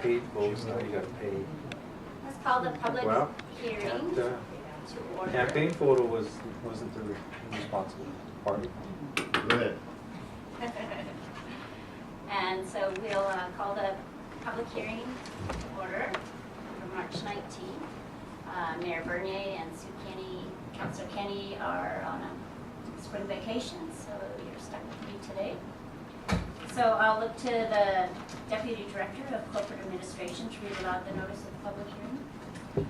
paid votes, now you gotta pay. It's called a public Well, hearing can't, to order. campaign photo wasn't the responsible party. Go ahead. And so we'll call the public hearing to order for March 19th. Mayor Bernier and Sue Kenny, Councillor Kenny are on a spring vacation, so you're stuck with me today. So I'll look to the Deputy Director of Corporate Administration to read aloud the notice of the public hearing.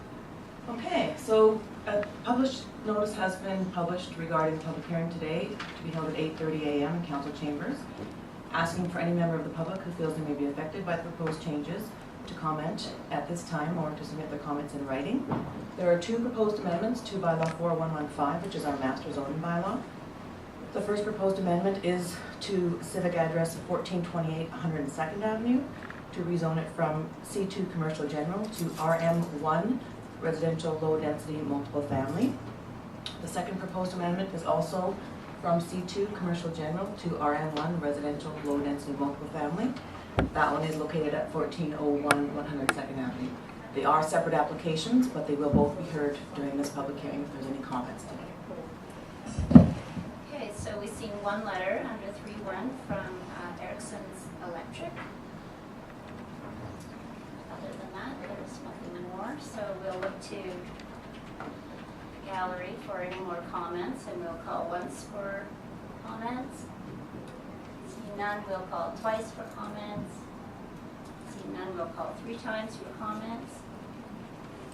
Okay, so a published notice has been published regarding the public hearing today to be held at 8:30 a.m. in Council Chambers, asking for any member of the public who feels they may be affected by the proposed changes to comment at this time or to submit their comments in writing. There are two proposed amendments to Bylaw 4115, which is our master zoning bylaw. The first proposed amendment is to civic address 1428 102nd Avenue to rezone it from C2 Commercial General to RM1 Residential Low Density Multiple Family. The second proposed amendment is also from C2 Commercial General to RM1 Residential Low Density Multiple Family. That one is located at 1401 102nd Avenue. They are separate applications, but they will both be heard during this public hearing if there's any comments today. Okay, so we've seen one letter under 3.1 from Erickson's Electric. Other than that, there's nothing more. So we'll look to the gallery for any more comments, and we'll call once for comments. Seeing none, we'll call twice for comments. Seeing none, we'll call 3 times for comments.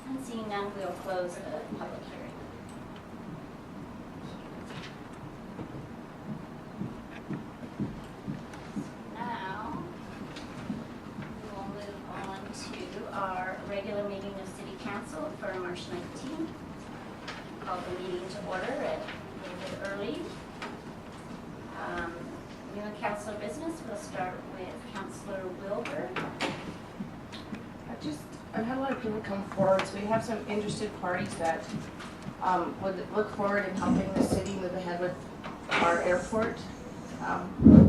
And seeing none, we'll close the public hearing. Now, we will move on to our regular meeting of City Council for March 19th. Call the meeting to order at a little bit early. New and council business, we'll start with Councillor Wilbur. I've had a lot of people come forward, so we have some interested parties that would look forward in helping the city move ahead with our airport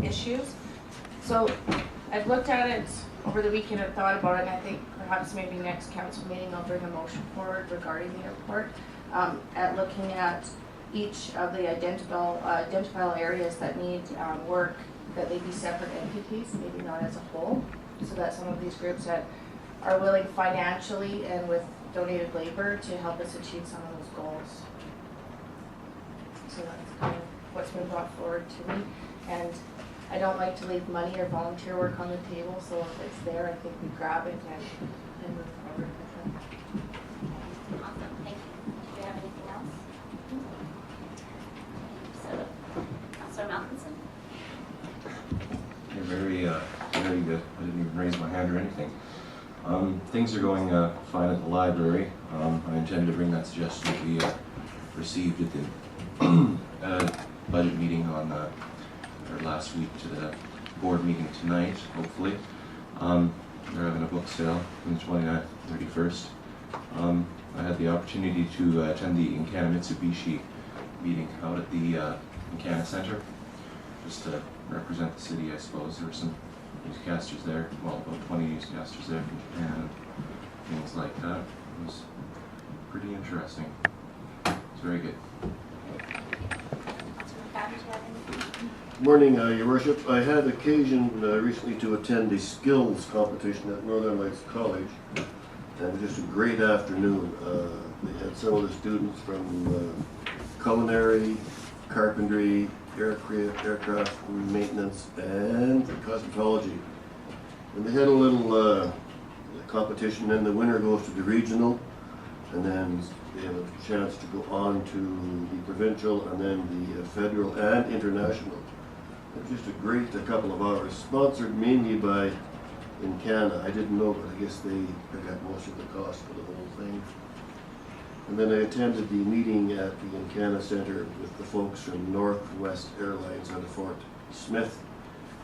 issues. So I've looked at it over the weekend and thought about it, and I think perhaps maybe next council meeting I'll bring a motion forward regarding the airport, at looking at each of the identifiable areas that need work, that they be separate entities, maybe not as a whole, so that some of these groups that are willing financially and with donated labor to help us achieve some of those goals. So that's kind of what's been brought forward to me. And I don't like to leave money or volunteer work on the table, so if it's there, I think we grab it and move forward with it. Awesome, thank you. Do you have anything else? So, Councillor Malcolmson? You're very good. I didn't even raise my hand or anything. Things are going fine at the library. I intend to bring that suggestion that we received at the budget meeting on or last week to the board meeting tonight, hopefully. They're having a book sale on the 29th, 31st. I had the opportunity to attend the Encana Mitsubishi meeting out at the Encana Center, just to represent the city, I suppose. There were some newscasters there, well, about 20 newscasters there from Japan, and things like that. It was pretty interesting. It's very good. Councillor McFadden, do you have anything? Morning, Your Worship. I had occasion recently to attend a skills competition at Northern Lights College, and it was just a great afternoon. They had some of the students from culinary, carpentry, aircraft maintenance, and cosmetology. And they had a little competition, and the winner goes to the regional, and then they have a chance to go on to the provincial, and then the federal and international. It was just a great couple of hours, sponsored mainly by Encana. I didn't know, but I guess they got most of the cost for the whole thing. And then I attended the meeting at the Encana Center with the folks from Northwest Airlines out of Fort Smith,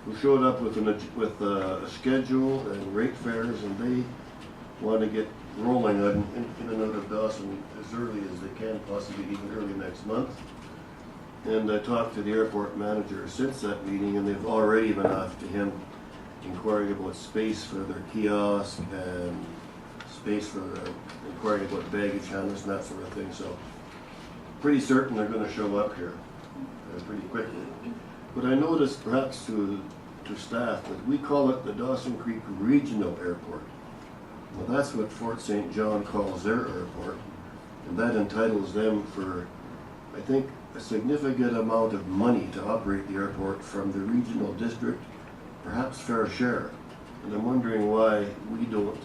who showed up with a schedule and rate fares, and they want to get rolling in and out of Dawson as early as they can, possibly even early next month. And I talked to the airport manager since that meeting, and they've already been off to him inquiring about space for their kiosk and space for inquiring about baggage handlers and that sort of thing. So pretty certain they're going to show up here pretty quickly. But I noticed, perhaps to staff, that we call it the Dawson Creek Regional Airport. Well, that's what Fort St. John calls their airport, and that entitles them for, I think, a significant amount of money to operate the airport from the regional district, perhaps fair share. And I'm wondering why we don't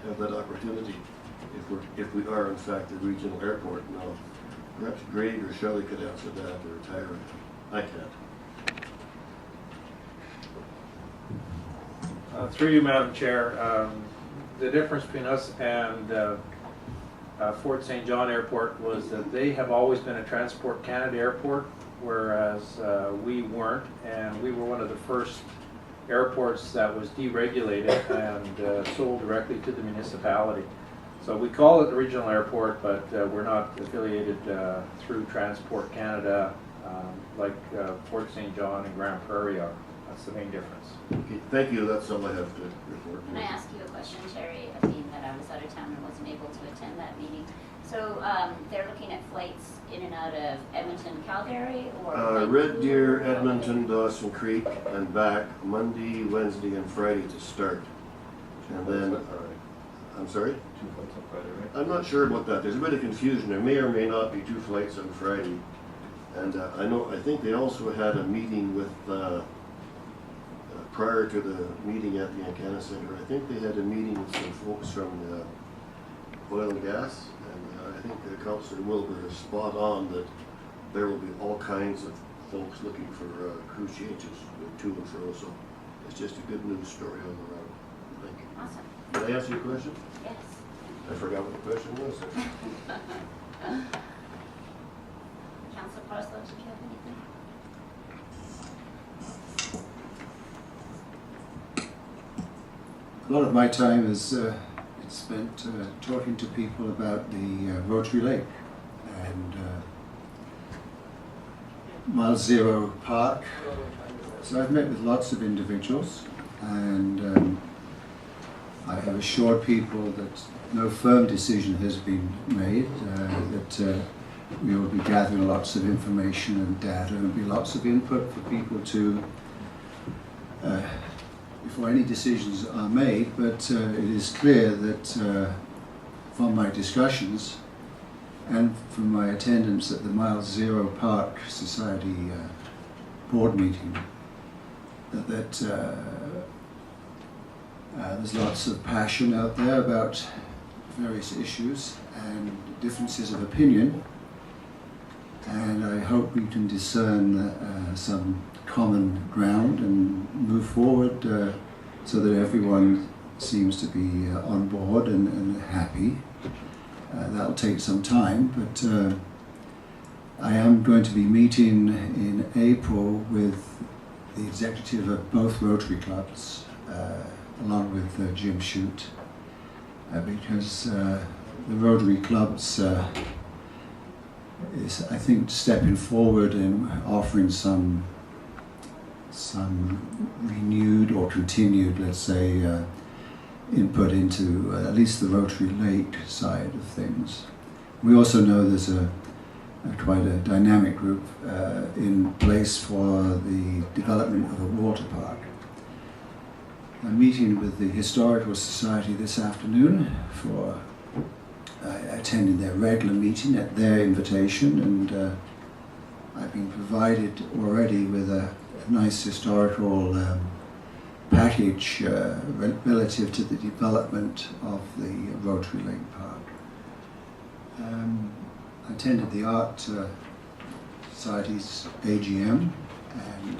have that opportunity if we are in fact the regional airport. Now, perhaps Greg or Shelley could answer that, or Tyra. I can't. Through you, Madam Chair, the difference between us and Fort St. John Airport was that they have always been a Transport Canada airport, whereas we weren't, and we were one of the first airports that was deregulated and sold directly to the municipality. So we call it the regional airport, but we're not affiliated through Transport Canada like Fort St. John and Grand Prairie are. That's the main difference. Okay, thank you. That's all I have to report. Can I ask you a question, Terry, being that I was out of town and wasn't able to attend that meeting? So they're looking at flights in and out of Edmonton, Calgary, or Red Deer, Edmonton, Dawson Creek, and back Monday, Wednesday, and Friday to start. And then, I'm sorry? 2 flights on Friday, right? I'm not sure about that. There's a bit of confusion. There may or may not be 2 flights on Friday. And I think they also had a meeting with, prior to the meeting at the Ancana Center, I think they had a meeting with some folks from oil and gas. And I think Councillor Wilbur is spot on that there will be all kinds of folks looking for crew changes to and fro. So it's just a good news story all around. Thank you. Awesome. Did I answer your question? Yes. I forgot what the question was. Councillor Parslow, did you have anything? A lot of my time is it's spent talking to people about the Rotary Lake and Mile Zero Park. So I've met with lots of individuals, and I have assured people that no firm decision has been made, that we will be gathering lots of information and data, and be lots of input for people to before any decisions are made, but it is clear that from my discussions and from my attendance at the Mile Zero Park Society board meeting, that there's lots of passion out there about various issues and differences of opinion, and I hope we can discern some common ground and move forward so that everyone seems to be on board and happy. That'll take some time, but I am going to be meeting in April with the executive of both Rotary clubs, along with Jim Shute, because the Rotary clubs is, I think, stepping forward and offering some renewed or continued, let's say, input into at least the Rotary Lake side of things. We also know there's quite a dynamic group in place for the development of a water park. I'm meeting with the Historical Society this afternoon for attending their regular meeting at their invitation, and I've been provided already with a nice historical package relative to the development of the Rotary Lake Park. I attended the Art Society's AGM, and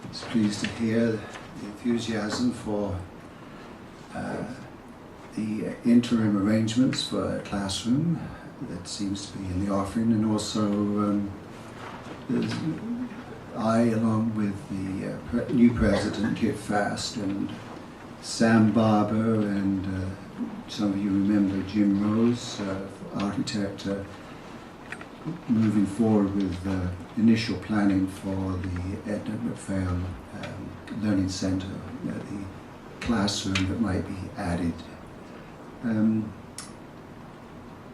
was pleased to hear the enthusiasm for the interim arrangements for a classroom that seems to be in the offing, and also I, along with the new president, Kit Fast, and Sam Barber, and some of you remember Jim Rose, architect, moving forward with initial planning for the Edna McPhail Learning Centre the classroom that might be added.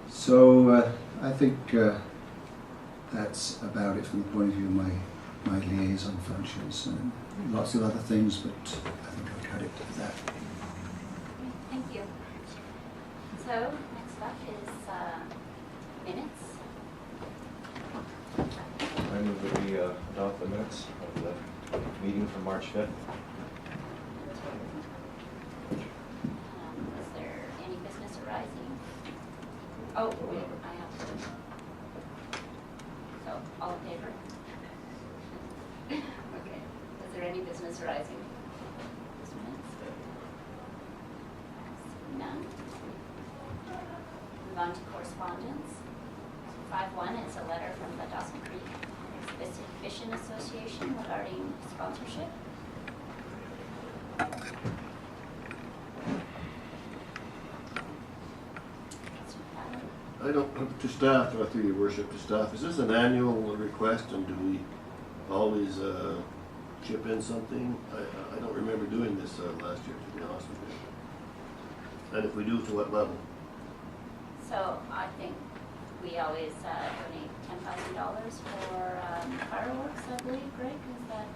So I think that's about it from the point of view of my liaison functions. And lots of other things, but I think I'll cut it to that. Thank you. So next up is minutes. I move that we adopt the minutes of the meeting from March 5th. Is there any business arising? Oh, wait, I have to. So, all in favor? Okay. Is there any business arising? This minutes? None. Move on to correspondence. 5-1 is a letter from the Dawson Creek Exhibition Association regarding sponsorship. I don't, to staff, through your worship, to staff, is this an annual request, and do we always chip in something? I don't remember doing this last year, to be honest with you. And if we do, to what level? So I think we always donate $10,000 for fireworks, I believe, Greg, is that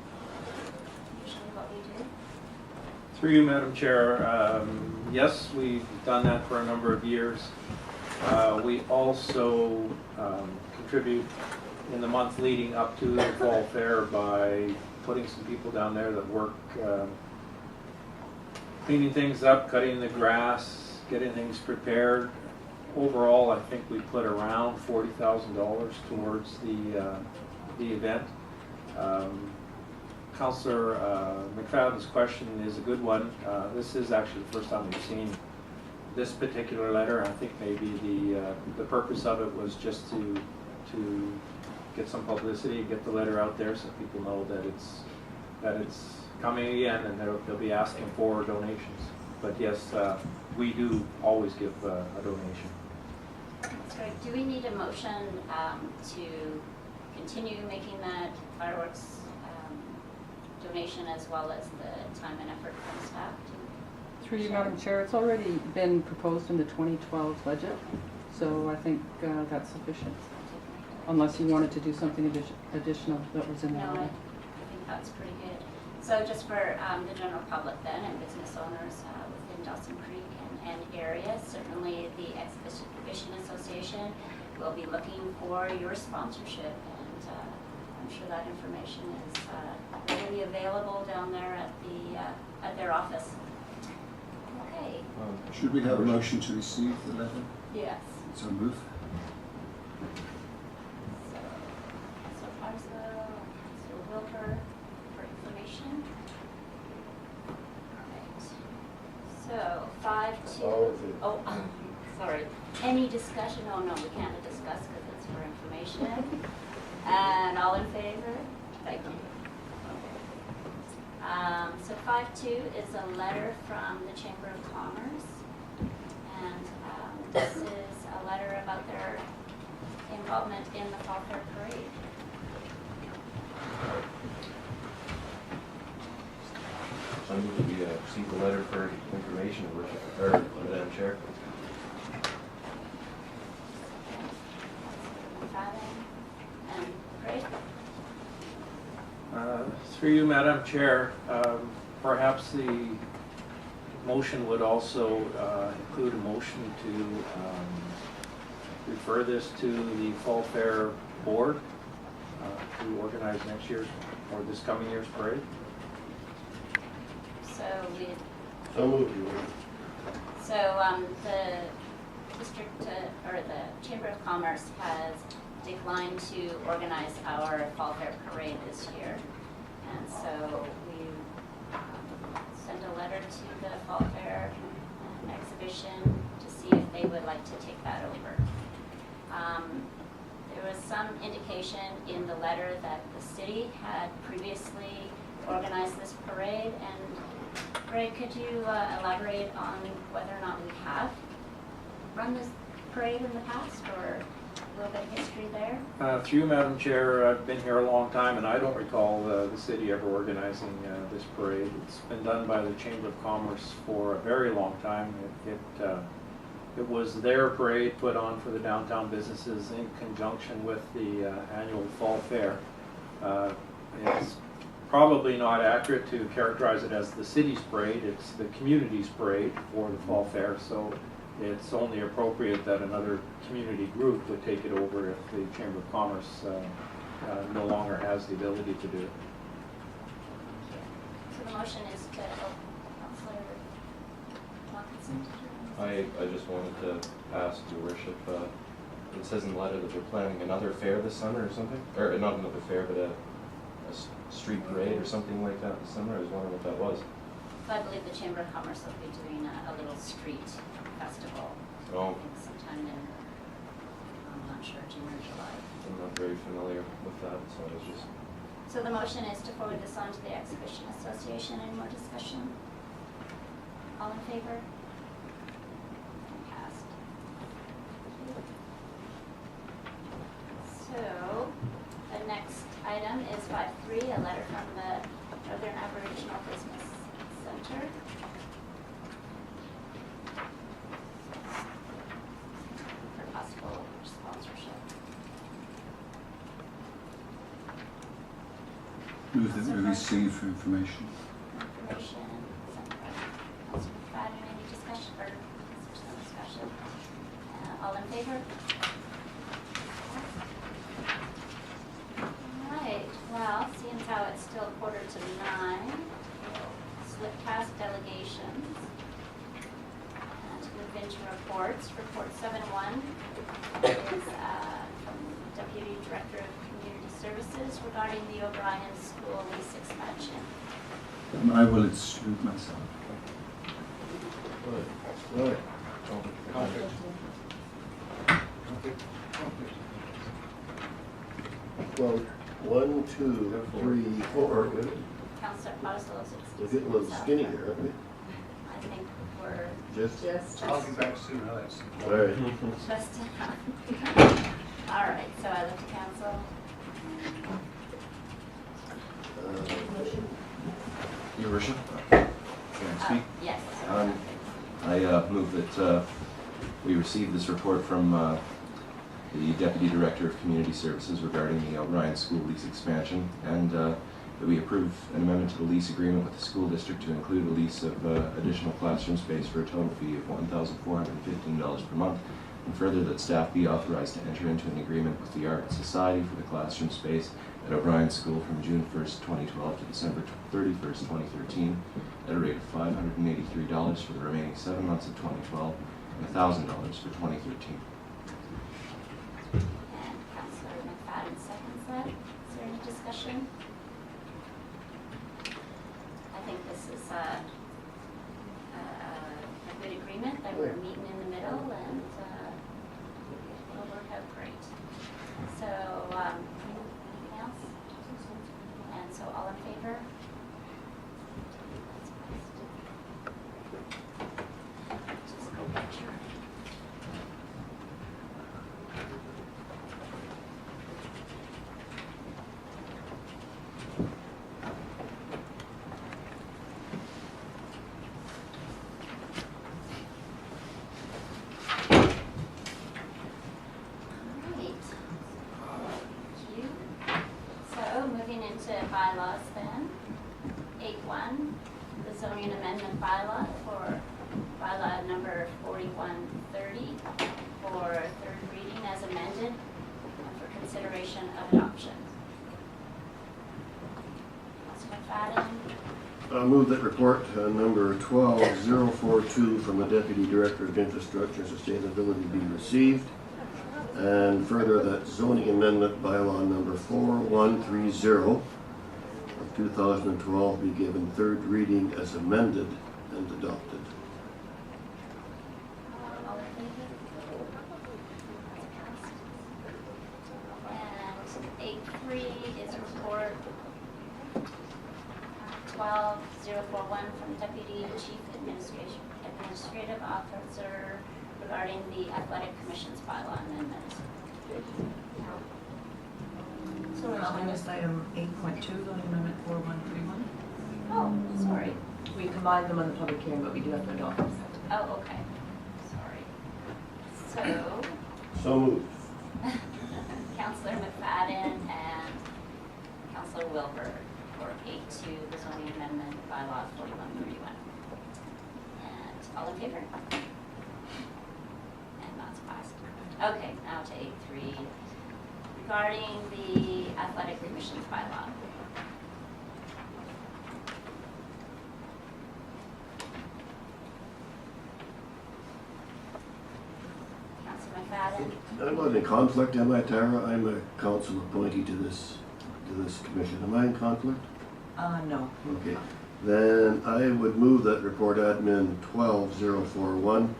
usually what we do? Through you, Madam Chair, yes, we've done that for a number of years. We also contribute in the month leading up to the fall fair by putting some people down there that work cleaning things up, cutting the grass, getting things prepared. Overall, I think we put around $40,000 towards the event. Councillor McFadden's question is a good one. This is actually the first time we've seen this particular letter. I think maybe the purpose of it was just to get some publicity, get the letter out there so people know that it's coming again, and they'll be asking for donations. But yes, we do always give a donation. That's right. Do we need a motion to continue making that fireworks donation as well as the time and effort from staff? Through you, Madam Chair, it's already been proposed in the 2012 budget, so I think that's sufficient. Unless you wanted to do something additional that was in No, I there. think that's pretty good. So just for the general public then and business owners within Dawson Creek and area, certainly the Exhibition Association will be looking for your sponsorship, and I'm sure that information is readily available down there at their office. Okay. Should we have a motion to receive the letter? Yes. So move. So Parso, so Wilbur for information. Right. So 5-2. Oh, sorry. Any discussion? Oh no, we can't discuss because it's for information. And all in favor? Thank you. So 5-2 is a letter from the Chamber of Commerce, and this is a letter about their involvement in the Fall Fair Parade. So I move that we receive the letter for information, or Madam Chair. And Craig? Through you, Madam Chair, perhaps the motion would also include a motion to refer this to the Fall Fair Board to organize next year's, or this coming year's parade. So we, So moved, Your Worship. so the district, or the Chamber of Commerce has declined to organize our Fall Fair Parade this year. And so we sent a letter to the Fall Fair exhibition to see if they would like to take that over. There was some indication in the letter that the city had previously organized this parade, and Greg, could you elaborate on whether or not we have run this parade in the past, or? little bit of history there. Through you, Madam Chair, I've been here a long time, and I don't recall the city ever organizing this parade. It's been done by the Chamber of Commerce for a very long time. It was their parade put on for the downtown businesses in conjunction with the annual fall fair. It's probably not accurate to characterize it as the city's parade. It's the community's parade for the fall fair, so it's only appropriate that another community group would take it over if the Chamber of Commerce no longer has the ability to do it. So the motion is to, Councillor Watkinson. I just wanted to ask your worship, it says in the letter that they're planning another fair this summer or something? Or not another fair, but a street parade or something like that this summer. I was wondering what that was. So I believe the Chamber of Commerce will be doing a little street festival. I Oh, think sometime in, I'm not sure, June or July. I'm not very familiar with that, so I was just... So the motion is to forward this on to the Exhibition Association. Any more discussion? All in favor? Passed. So, the next item is 5.3, a letter from the Northern Aboriginal Business Center. For possible sponsorship. Move that we receive for information. Information sent by Councilor McFadden. Any discussion, or is there some discussion? All in favor? Alright, well, seeing as how it's still 8:45, slip past delegations. And to move into reports. Report 7.1 is from Deputy Director of Community Services regarding the O'Brien School lease expansion. I will exclude myself. Right. Well, 1, 2, 3, 4. Councillor Potterslow's We're excusing getting a little himself. skinny here, aren't we? I think we're Just? I'll be back soon, Alex. All right. just enough. All right, so I look to council. Your worship, can I speak? Yes. I move that we receive this report from the Deputy Director of Community Services regarding the O'Brien School lease expansion, and that we approve an amendment to the lease agreement with the school district to include a lease of additional classroom space for a total fee of $1,415 per month, and further that staff be authorized to enter into an agreement with the Art Society for the classroom space at O'Brien School from June 1st, 2012 to December 31st, 2013 at a rate of $583 for the remaining 7 months of 2012 and $1,000 for 2013. And Councillor McFadden seconds that. Is there any discussion? I think this is a good agreement that we're meeting in the middle, and it'll work out great. So, anything else? And so all in favor? Just go picture. Bylaws then. 8.1, the zoning amendment bylaw for bylaw number 4130 for third reading as amended and for consideration of adoption. Councilor McFadden. I'll move that report number 12042 from the Deputy Director of Infrastructure and Sustainability be received, and further that zoning amendment bylaw number 4130 of 2012 be given third reading as amended and adopted. All in favor? And 8.3 is report 12041 from Deputy Chief Administrative. 5 administrative officer regarding the athletic commission's bylaw amendment. Councilor McFadden. Second. All in favor? All right, so So I missed item 8.2, zoning amendment 4131. Oh, sorry. We combined them on the public hearing, but we do have to adopt them. Oh, okay. Sorry. So, So moved. Councillor McFadden and Councillor Wilbur for 8.2, the zoning amendment bylaw 4131. And all in favor? And that's passed. Okay, now to 8.3, regarding the athletic remissions bylaw. Councillor McFadden? I'm not in conflict, am I, Tara? I'm a council appointee to this commission. Am I in conflict? No. Okay. Then I would move that report admin 12041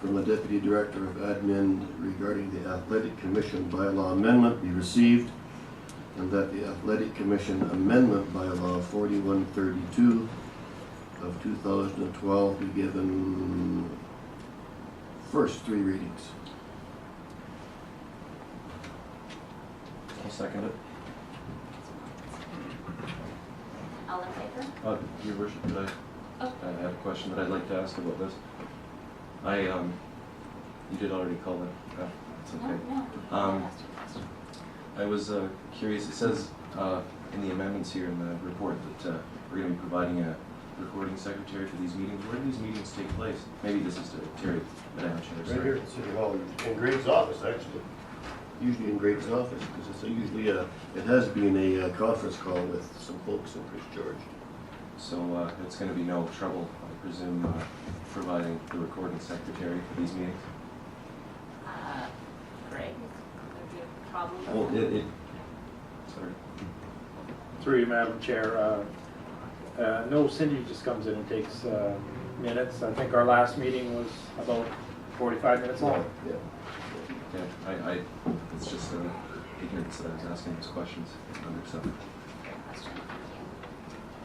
from the Deputy Director of Admin regarding the Athletic Commission bylaw amendment be received, and that the Athletic Commission amendment bylaw 4132 of 2012 be given first 3 readings. I'll second it. All in favor? Your worship, could I have a question that I'd like to ask about this? You did already call it, it's okay. No. I was curious, it says in the amendments here in the report that we're going to be providing a recording secretary for these meetings. Where do these meetings take place? Maybe this is to Terry, Madam Chair. Right here at City Hall, in Greg's office, actually. Usually in Greg's office, because it's usually it has been a conference call with some folks in Prince George. So it's going to be no trouble, I presume, providing the recording secretary for these meetings? Greg, would be a problem? Well, sorry. Through you, Madam Chair. No, Cindy just comes in and takes minutes. I think our last meeting was about 45 minutes long. Yeah. Yeah, it's just ignorance that I was asking these questions. Unacceptable. Good question, thank you.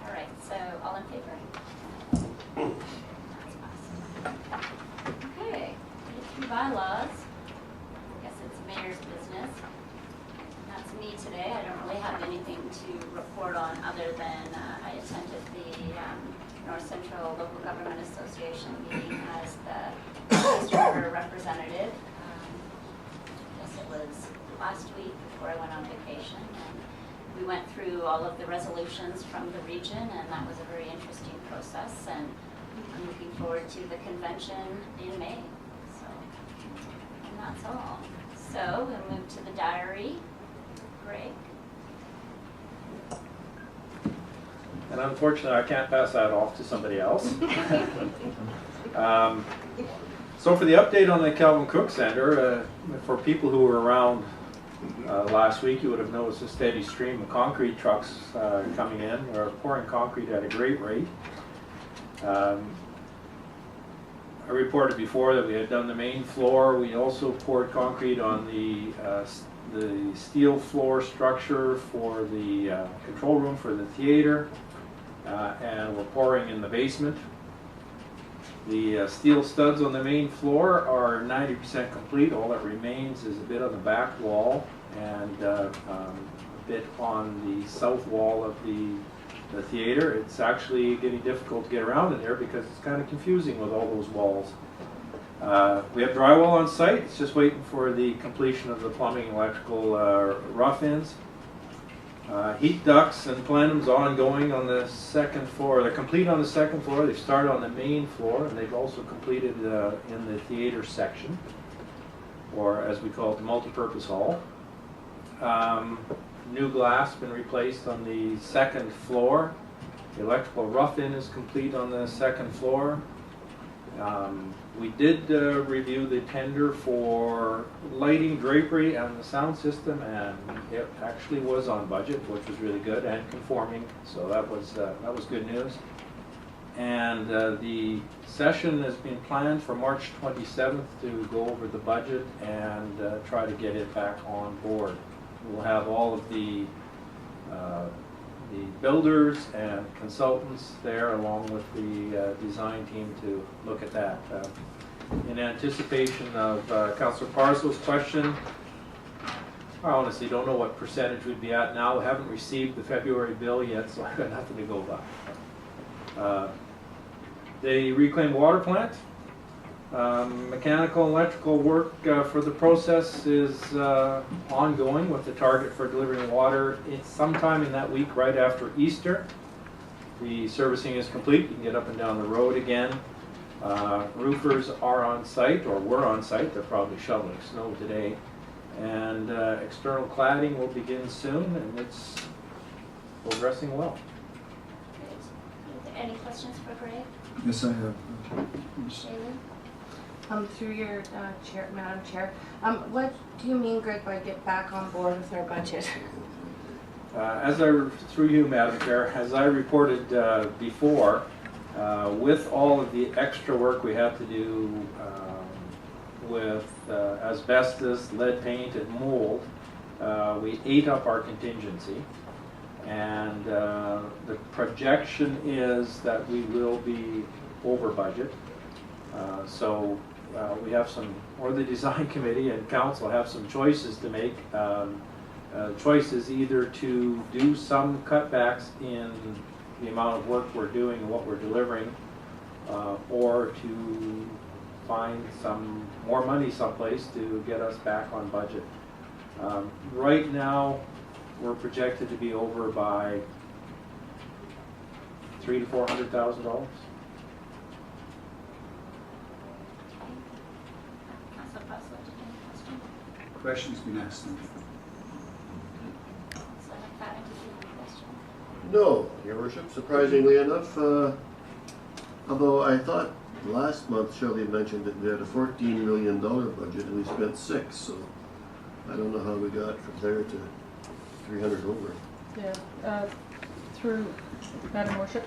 All right, so all in favor? That's passed. Okay, 3 bylaws. I guess it's mayor's business. That's me today. I don't really have anything to report on other than I attended the North Central Local Government Association meeting as the district representative. It was last week before I went on vacation, and we went through all of the resolutions from the region, and that was a very interesting process, and I'm looking forward to the convention in May. So, and that's all. So we'll move to the diary. Greg? And unfortunately, I can't pass that off to somebody else. So for the update on the Kelvin Cook Center, for people who were around last week, you would have noticed a steady stream of concrete trucks coming in, or pouring concrete at a great rate. I reported before that we had done the main floor. We also poured concrete on the steel floor structure for the control room for the theater, and we're pouring in the basement. The steel studs on the main floor are 90% complete. All that remains is a bit on the back wall and a bit on the south wall of the theater. It's actually getting difficult to get around in there because it's kind of confusing with all those walls. We have drywall on site. It's just waiting for the completion of the plumbing and electrical rough-ins. Heat ducts and plenums ongoing on the second floor. They're complete on the second floor. They've started on the main floor, and they've also completed in the theater section, or as we call it, the multi-purpose hall. New glass been replaced on the second floor. The electrical rough-in is complete on the second floor. We did review the tender for lighting, drapery, and the sound system, and it actually was on budget, which was really good, and conforming, so that was good news. And the session has been planned for March 27th to go over the budget and try to get it back on board. We'll have all of the builders and consultants there, along with the design team, to look at that. In anticipation of Councillor Parso's question, I honestly don't know what percentage we'd be at now. We haven't received the February bill yet, so I've got nothing to go by. The reclaimed water plant, mechanical and electrical work for the process is ongoing with the target for delivering water. It's sometime in that week right after Easter. The servicing is complete. You can get up and down the road again. Roofers are on site, or were on site. They're probably shoveling snow today. And external cladding will begin soon, and it's progressing well. Great. Are there any questions for Greg? Yes, I have. Shaylin? Through your chair, Madam Chair, what do you mean, Greg, by get back on board with our budget? Through you, Madam Chair, as I reported before, with all of the extra work we have to do with asbestos, lead paint, and mold, we ate up our contingency. And the projection is that we will be over budget. So we have the design committee and council have some choices to make. Choices either to do some cutbacks in the amount of work we're doing and what we're delivering, or to find some more money someplace to get us back on budget. Right now, we're projected to be over by $300,000 to $400,000. Councilor Puzzle, did you have any question? Question's been asked. Thank you. Councilor McFadden, did you have a question? No, Your Worship, surprisingly enough, although I thought last month Shelley mentioned that we had a $14 million budget and we spent $6 million, so I don't know how we got from there to 300 over. Yeah, through Madam Worship?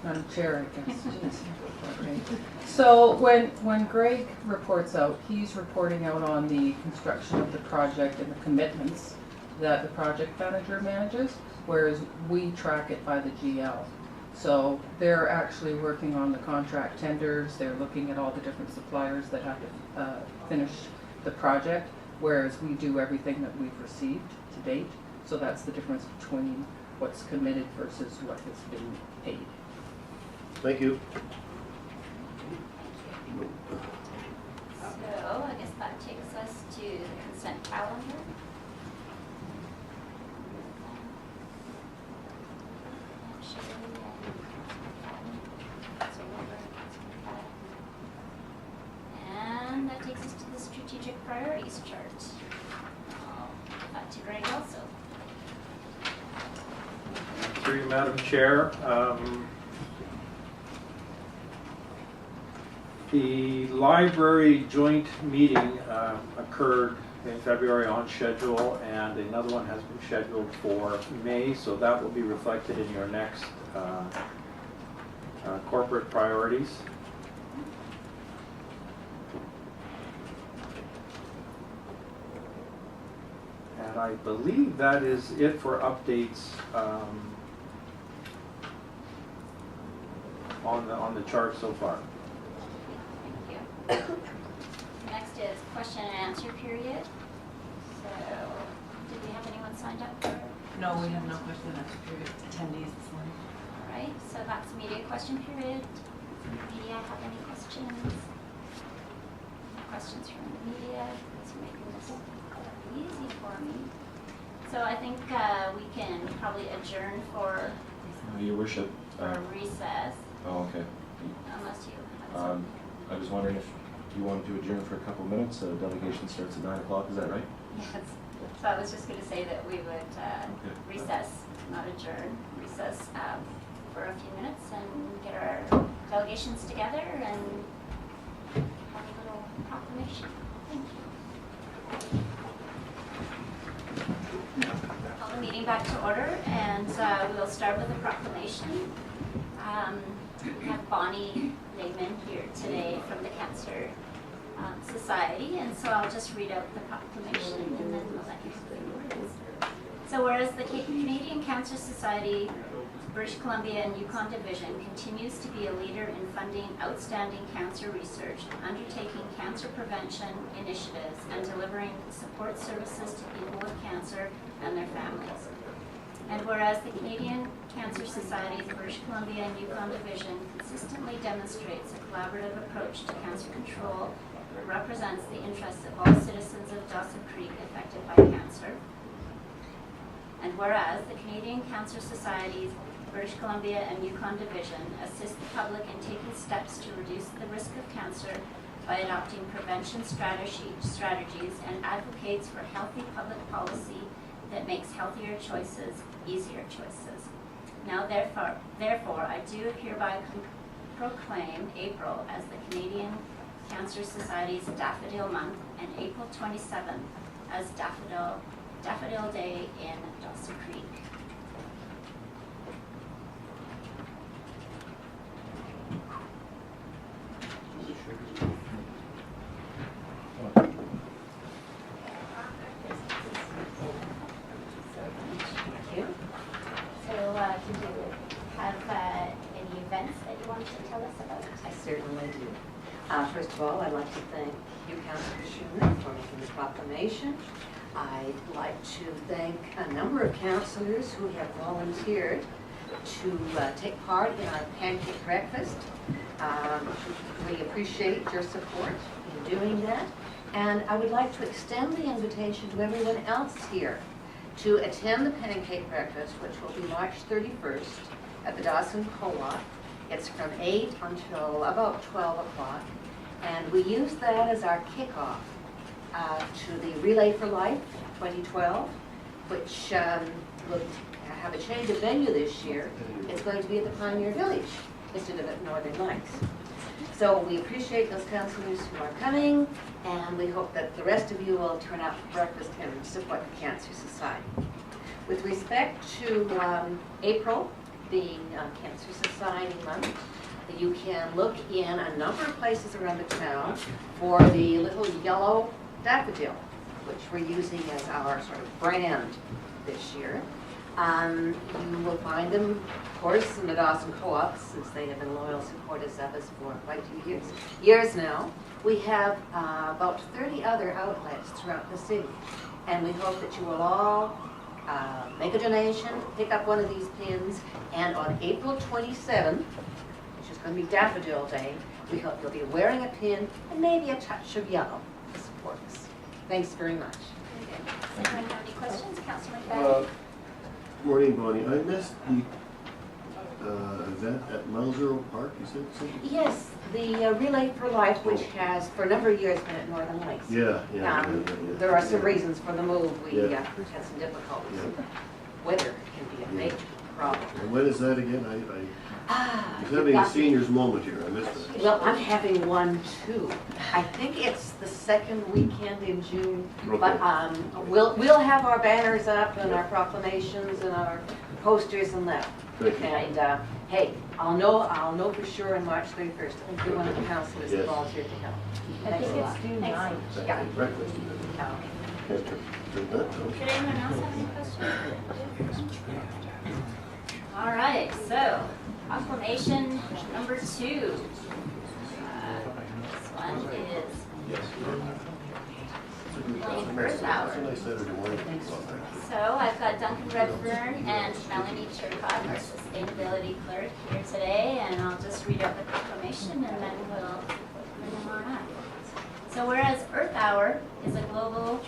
Madam Chair, I guess. Jeez. So when Greg reports out, he's reporting out on the construction of the project and the commitments that the project manager manages, whereas we track it by the GL. So they're actually working on the contract tenders, they're looking at all the different suppliers that have to finish the project, whereas we do everything that we've received to date. So that's the difference between what's committed versus what has been paid. Thank you. So I guess that takes us to the consent calendar. And that takes us to the strategic priorities chart. I'll give that to Greg also. Through you, Madam Chair, the library joint meeting occurred in February on schedule, and another one has been scheduled for May, so that will be reflected in your next corporate priorities. And I believe that is it for updates on the chart so far. Thank you. Next is question and answer period. So, did we have anyone signed up for? No, we have no question and answer period attendees this morning. All right, so that's media question period. Media have any questions? No questions from the media. It's making this easy for me. So I think we can probably adjourn for Your Worship. recess, Oh, okay. unless you have some. I was wondering if you wanted to adjourn for a couple minutes. Delegation starts at 9 o'clock, is that right? Yes. So I was just going to say that we would recess, not adjourn, recess for a few minutes and get our delegations together and have a little proclamation. Thank you. Call the meeting back to order, and we'll start with the proclamation. We have Bonnie Lehman here today from the Cancer Society, and so I'll just read out the proclamation and then we'll let you say the words. So whereas the Canadian Cancer Society British Columbia and Yukon Division continues to be a leader in funding outstanding cancer research, undertaking cancer prevention initiatives, and delivering support services to people with cancer and their families. And whereas the Canadian Cancer Society's British Columbia and Yukon Division consistently demonstrates a collaborative approach to cancer control that represents the interests of all citizens of Dawson Creek affected by cancer. And whereas the Canadian Cancer Society's British Columbia and Yukon Division assist the public in taking steps to reduce the risk of cancer by adopting prevention strategies and advocates for healthy public policy that makes healthier choices easier choices. Now therefore, I do hereby proclaim April as the Canadian Cancer Society's Daffodil Month and April 27th as Daffodil Day in Dawson Creek. Thank you. So, do you have any events that you want to tell us about? I certainly do. First of all, I'd like to thank you, Councillor Schumer, for making the proclamation. I'd like to thank a number of councillors who have volunteered to take part in our pancake breakfast. We appreciate your support in doing that. And I would like to extend the invitation to everyone else here to attend the pancake breakfast, which will be March 31st at the Dawson Co-op. It's from 8 until about 12 o'clock. And we use that as our kickoff to the Relay for Life 2012, which will have a change of venue this year. It's going to be at the Pioneer Village instead of at Northern Lights. So we appreciate those councillors who are coming, and we hope that the rest of you will turn out for breakfast and support the Cancer Society. With respect to April being Cancer Society Month, you can look in a number of places around the town for the little yellow daffodil, which we're using as our sort of brand this year. You will find them, of course, in the Dawson Co-op, since they have been loyal supporters of us for quite a few years now. We have about 30 other outlets throughout the city, and we hope that you will all make a donation, pick up one of these pins, and on April 27th, which is going to be Daffodil Day, we hope you'll be wearing a pin and maybe a touch of yellow to support us. Thanks very much. Does anyone have any questions? Councilor McFadden? Morning, Bonnie. I missed the event at Mousero Park. You said something? Yes, the Relay for Life, which has for a number of years been at Northern Lights. Yeah. There are some reasons for the move. We Yeah. had some difficulties. Yeah. Weather can be a major problem. And when is that again? I was having a got- senior's moment here. I missed it. Well, I'm having one too. I think it's the second weekend in June. Okay. But we'll have our banners up and our proclamations and our posters and that. Thank you. And hey, I'll know for sure on March 31st. I'll be one of the councilors that Yes. volunteered to help. I Thanks think a it's lot. due Thanks. 9. Yeah. Breakfast. Oh. Did that, though. Should anyone else have any questions? All right, so proclamation number 2. This one is Plain Earth Hour. It's a nice Saturday morning. So I've got Duncan Redfern and Melanie Turcott, our sustainability clerk, here today, and I'll just read out the proclamation and then we'll bring them on up. So whereas Earth Hour is a global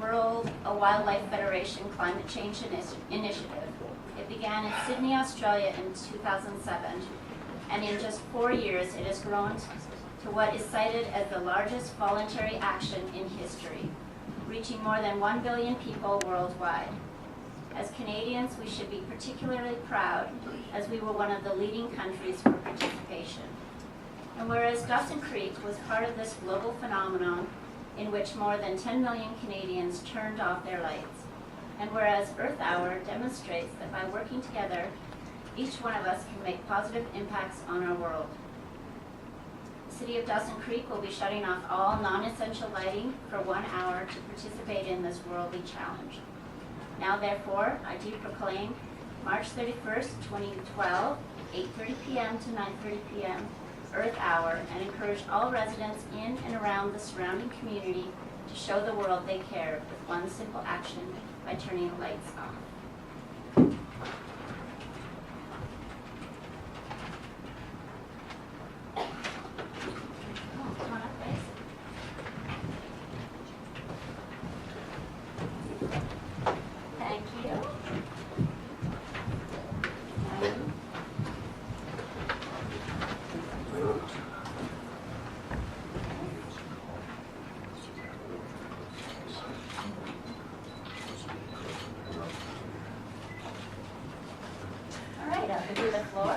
World Wildlife Federation climate change initiative, it began in Sydney, Australia in 2007, and in just 4 years it has grown to what is cited as the largest voluntary action in history, reaching more than 1 billion people worldwide. As Canadians, we should be particularly proud, as we were one of the leading countries for participation. And whereas Dawson Creek was part of this global phenomenon in which more than 10 million Canadians turned off their lights, and whereas Earth Hour demonstrates that by working together, each one of us can make positive impacts on our world. The City of Dawson Creek will be shutting off all non-essential lighting for 1 hour to participate in this worldly challenge. Now therefore, I do proclaim March 31st, 2012, 8:30 p.m. to 9:30 p.m. Earth Hour, and encourage all residents in and around the surrounding community to show the world they care with one simple action by turning the lights off. Come on up, guys. Thank you. All right, I'll give you the floor.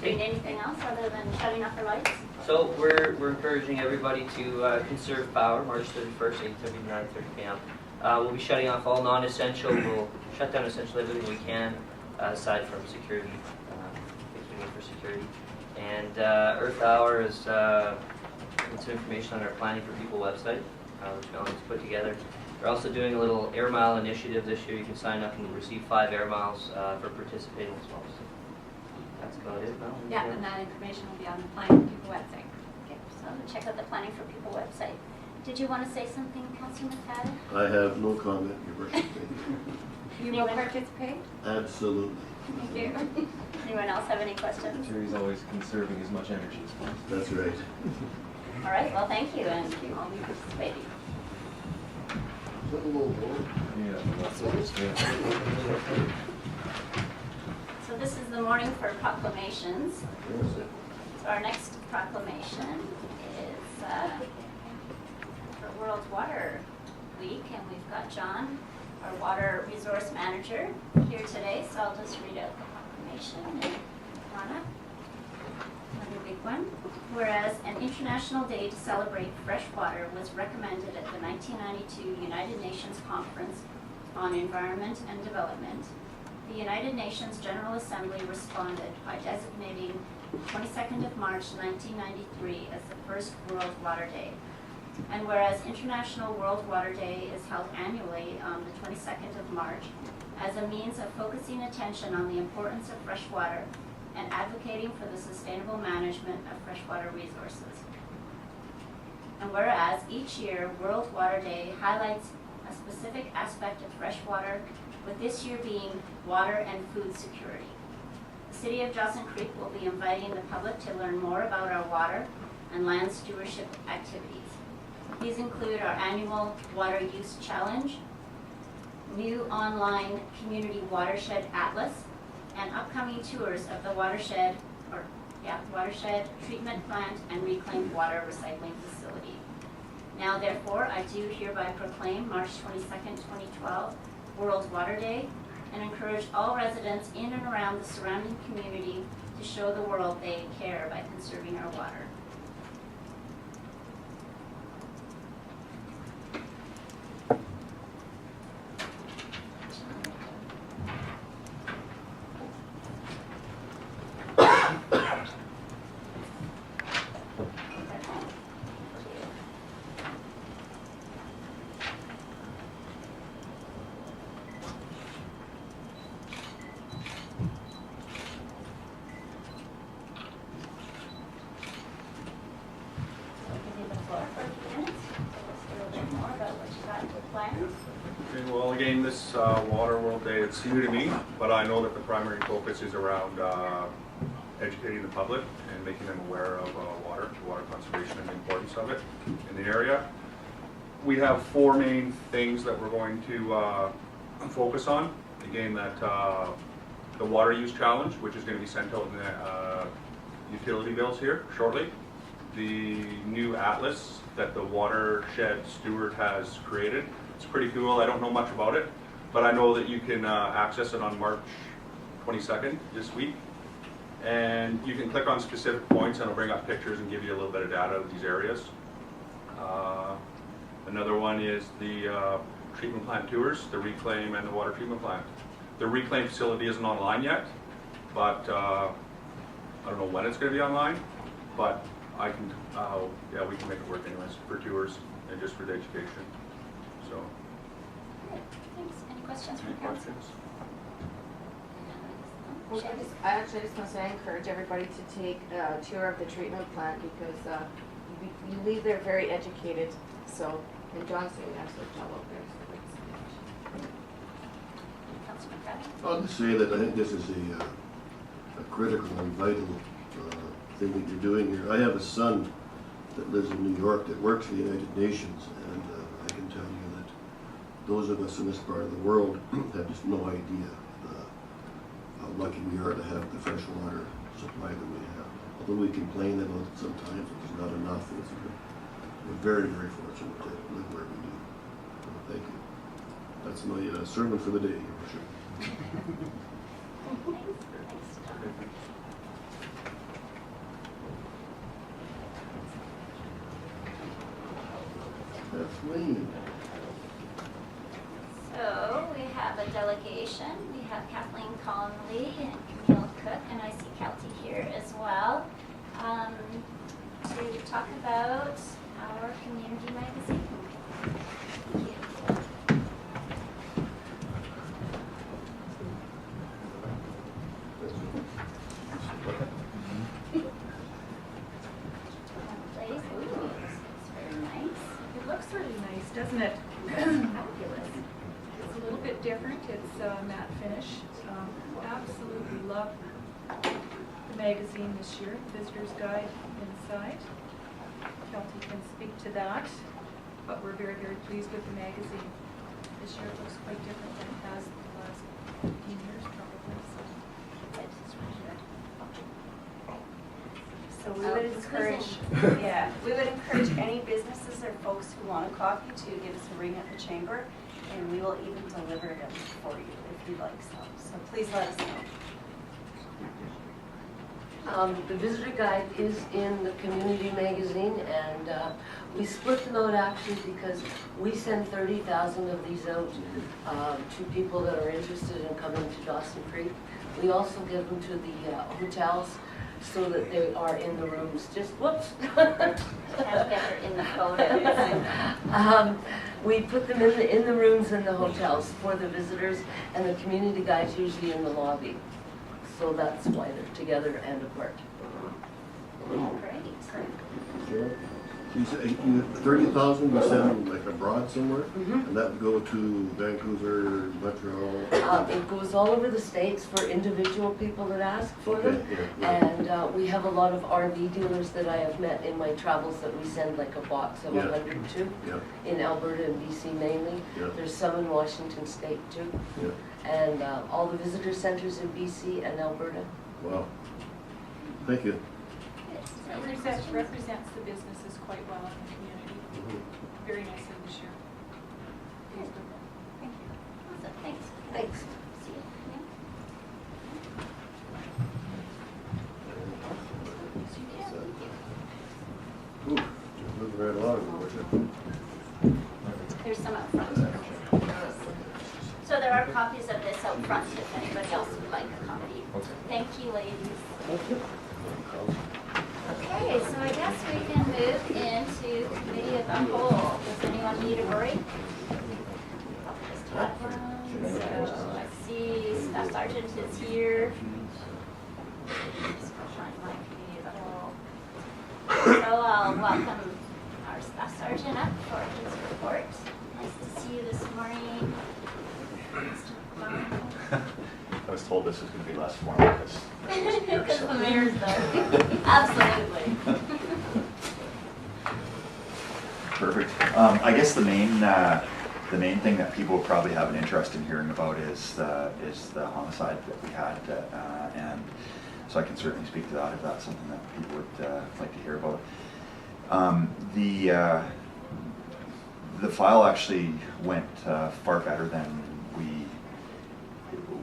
Do you need anything else other than shutting off the lights? So we're encouraging everybody to conserve power, March 31st, 8:30 to 9:30 p.m. We'll be shutting off all non-essential. We'll shut down essentially everything we can, aside from security, things we need for security. And Earth Hour is some information on our Planning for People website, which Melanie's put together. We're also doing a little air mile initiative this year. You can sign up and receive 5 air miles for participating as well. So that's about it, Melanie. Yeah, and that information will be on the Planning for People website. Okay, so check out the Planning for People website. Did you want to say something, Councilor McFadden? I have no comment, Your Worship. You will participate? Absolutely. Thank you. Anyone else have any questions? Terry's always conserving as much energy as possible. That's right. All right, well, thank you, and you all be participating. So this is the morning for proclamations. So our next proclamation is for World Water Week, and we've got John, our Water Resource Manager, here today, so I'll just read out the proclamation. And Donna, another big one. Whereas an international day to celebrate fresh water was recommended at the 1992 United Nations Conference on Environment and Development, the United Nations General Assembly responded by designating 22nd of March 1993 as the first World Water Day. And whereas International World Water Day is held annually on the 22nd of March as a means of focusing attention on the importance of fresh water and advocating for the sustainable management of freshwater resources. And whereas each year World Water Day highlights a specific aspect of fresh water, with this year being water and food security. The City of Dawson Creek will be inviting the public to learn more about our water and land stewardship activities. These include our annual Water Use Challenge, new online community watershed atlas, and upcoming tours of the watershed, treatment plant, and reclaimed water recycling facility. Now therefore, I do hereby proclaim March 22nd, 2012, World Water Day, and encourage all residents in and around the surrounding community to show the world they care by conserving our water. Okay, well, again, this Water World Day, it's new to me, but I know that the primary focus is around educating the public and making them aware of water conservation and the importance of it in the area. We have 4 main things that we're going to focus on. Again, that the Water Use Challenge, which is going to be sent out in the utility bills here shortly. The new atlas that the watershed steward has created. It's pretty cool. I don't know much about it, but I know that you can access it on March 22nd this week. And you can click on specific points and it'll bring up pictures and give you a little bit of data of these areas. Another one is the treatment plant tours, the reclaim and the water treatment plant. The reclaim facility isn't online yet, but I don't know when it's going to be online, but I can, yeah, we can make it work anyways for tours and just for the education. So. Good, thanks. Any questions from Any council? questions? Well, I actually just want to say I encourage everybody to take a tour of the treatment plant because you leave there very educated. So, and John's doing an excellent job out there. Councilor McFadden? I'll just say that I think this is a critical and vital thing that you're doing here. I have a son that lives in New York that works for the United Nations, and I can tell you that those of us in this part of the world have just no idea how lucky we are to have the fresh water supply that we have. Although we complain about it sometimes, it's not enough. We're very, very fortunate to live where we do. So thank you. That's my sermon for the day, Your Worship. Thanks, John. Kathleen. So we have a delegation. We have Kathleen Conley and Camille Cook, and I see Kelty here as well, to talk about our community magazine. Thank you. Please. Ooh, it's very nice. It looks really nice, doesn't it? Fabulous. It's a little bit different. It's matte finish. Absolutely love the magazine this year. Visitor's Guide inside. Kelty can speak to that, but we're very, very pleased with the magazine. This year it looks quite different than it has in the last 15 years probably. So we would encourage, we would encourage any businesses or folks who want a copy to give us a ring at the chamber, and we will even deliver them for you if you'd like some. So please let us know. The visitor guide is in the community magazine, and we split them out actually because we send 30,000 of these out to people that are interested in coming to Dawson Creek. We also give them to the hotels so that they are in the rooms. Just whoops. Have better in the photos. We put them in the rooms in the hotels for the visitors, and the community guide's usually in the lobby. So that's why they're together and apart. Great. Sure. You said 30,000 you send like abroad somewhere? And that would go to Vancouver, Montreal? It goes all over the States for individual people that ask for them. Yeah. And we have a lot of RV dealers that I have met in my travels that we send like a box of 100 to. Yeah. In Alberta and BC mainly. Yeah. There's some in Washington State too. Yeah. And all the visitor centers in BC and Alberta. Wow. Thank you. It represents the businesses quite well in the community. Very nicely this year. Pleased with it. Thank you. Awesome. Thanks. Thanks. See you. Ooh, just moving right along, Your Worship. There's some up front. So there are copies of this out front if anybody else would like a copy. Thank you, ladies. Okay, so I guess we can move into committee of the whole. Does anyone need a break? Just have one. So I see Staff Sergeant is here. Just go find my committee of the whole. So I'll welcome our Staff Sergeant up for his report. Nice to see you this morning. I was told this was going to be less formal because Because the mayor's there. Absolutely. Perfect. I guess the main thing that people probably have an interest in hearing about is the homicide that we had, and so I can certainly speak to that if that's something that people would like to hear about. The file actually went far better than we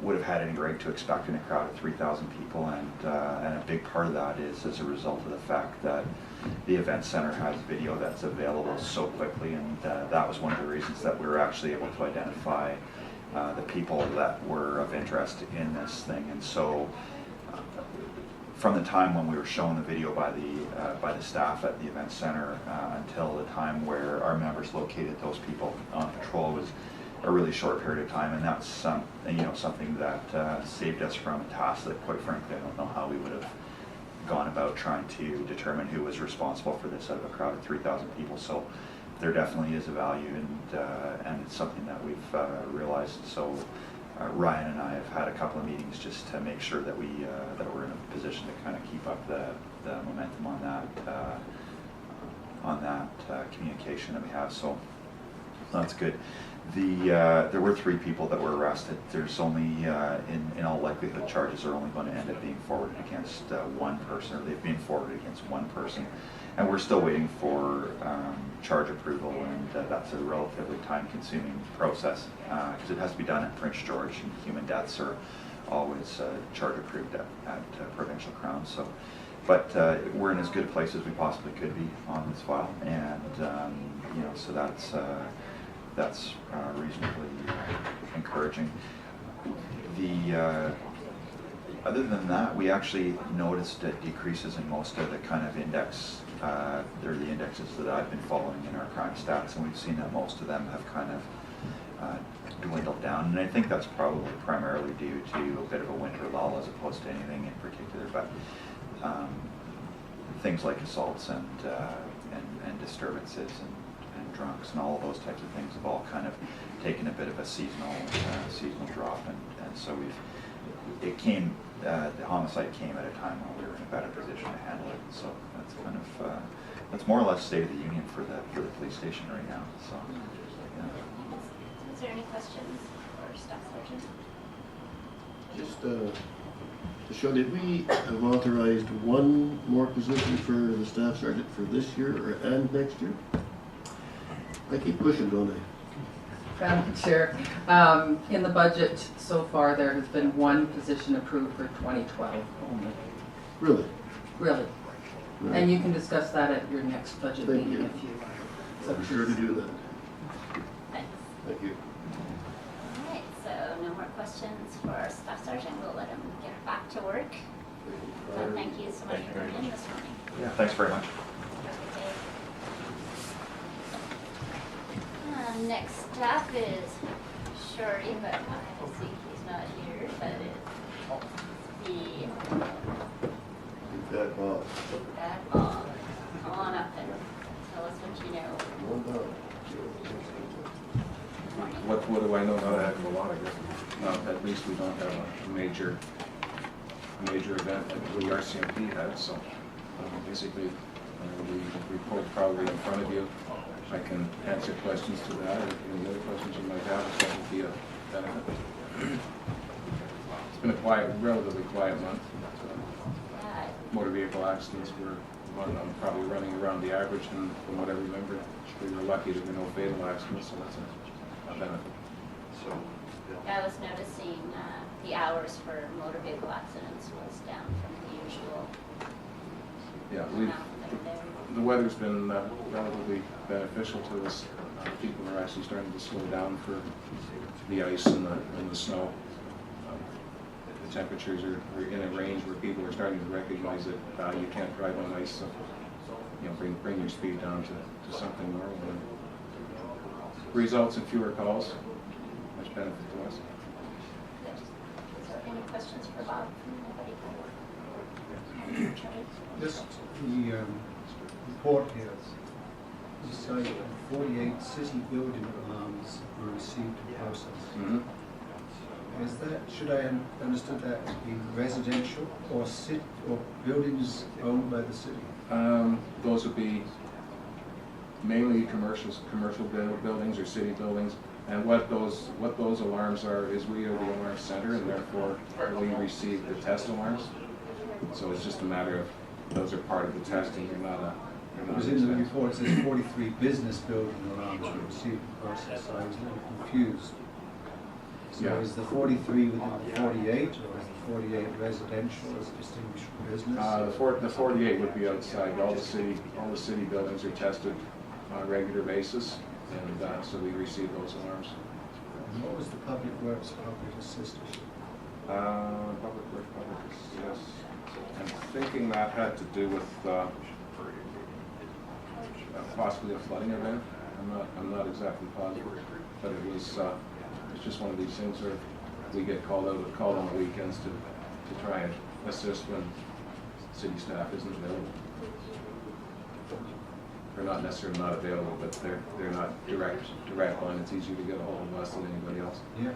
would have had any right to expect in a crowd of 3,000 people, and a big part of that is as a result of the fact that the event center has video that's available so quickly, and that was one of the reasons that we were actually able to identify the people that were of interest in this thing. And so from the time when we were shown the video by the staff at the event center until the time where our members located those people on patrol was a really short period of time, and that's something that saved us from a task that, quite frankly, I don't know how we would have gone about trying to determine who was responsible for this out of a crowd of 3,000 people. So there definitely is a value, and it's something that we've realized. So Ryan and I have had a couple of meetings just to make sure that we're in a position to kind of keep up the momentum on that communication that we have. So that's good. There were 3 people that were arrested. There's only, in all likelihood, charges are only going to end up being forwarded against one person, or they've been forwarded against one person. And we're still waiting for charge approval, and that's a relatively time-consuming process because it has to be done at Prince George, and human deaths are always charge approved at Provincial Crown. So, but we're in as good a place as we possibly could be on this file, and so that's reasonably encouraging. Other than that, we actually noticed decreases in most of the kind of they're the indexes that I've been following in our crime stats, and we've seen that most of them have kind of dwindled down. And I think that's probably primarily due to a bit of a winter lull as opposed to anything in particular. But things like assaults and disturbances and drunks and all of those types of things have all kind of taken a bit of a seasonal drop, and so the homicide came at a time when we were in a better position to handle it. So that's kind of that's more or less state of the union for the police station right now. So yeah. Is there any questions for Staff Sergeant? Just to show, did we have authorized one more position for the staff sergeant for this year and next year? I keep pushing, don't I? Madam Chair, in the budget so far, there has been one position approved for 2012 only. Really? Really. Right. And you can discuss that at your next budget Thank meeting you. if you. I'll be sure to do that. Thanks. Thank you. All right, so no more questions for our Staff Sergeant. We'll let him get back to work. So thank you so much for coming in this morning. Yeah, thanks very much. Next up is Shorty, but I see he's not here, but it's That Bob. Bad Bob. Come on up and tell us what you know. What do I know? Not a heck of a lot, I guess. At least we don't have a major event that the RCMP had, so basically the report probably in front of you. I can answer questions to that, or any other questions you might have, so that would be a benefit. It's been a relatively quiet month. Motor vehicle accidents were probably running around the average, and from what I remember, we were lucky there were no fatal accidents, so that's a benefit. So I was noticing the hours for motor vehicle accidents was down from the usual. Yeah, amount that are there. the weather's been relatively beneficial to us. People are actually starting to slow down for the ice and the snow. The temperatures are in a range where people are starting to recognize that you can't drive on ice, so bring your speed down to something normal. And results in fewer calls, much benefit to us. So any questions for Bob from anybody? This, the report here, you say 48 city building alarms were received and processed. Mm-hmm. Is that, should I understood that to be residential or buildings owned by the city? Those would be mainly commercial buildings or city buildings. And what those alarms are is we are the alarm center, and therefore we receive the test alarms. So it's just a matter of those are part of the testing. You're not a. Because in the report it says 43 business building alarms were received and processed, so I was a little confused. So Yeah. is the 43 within the 48, or is the 48 residential as distinguished from business? The 48 would be outside. All the city buildings are tested on a regular basis, and so we receive those alarms. And what was the public works, public assistance? Public works, public assistance. I'm thinking that had to do with possibly a flooding event. I'm not exactly positive, but it was just one of these things where we get called on the weekends to try and assist when city staff isn't available. They're not necessarily not available, but they're not direct line. It's easier to get a hold of us than anybody else. Yeah.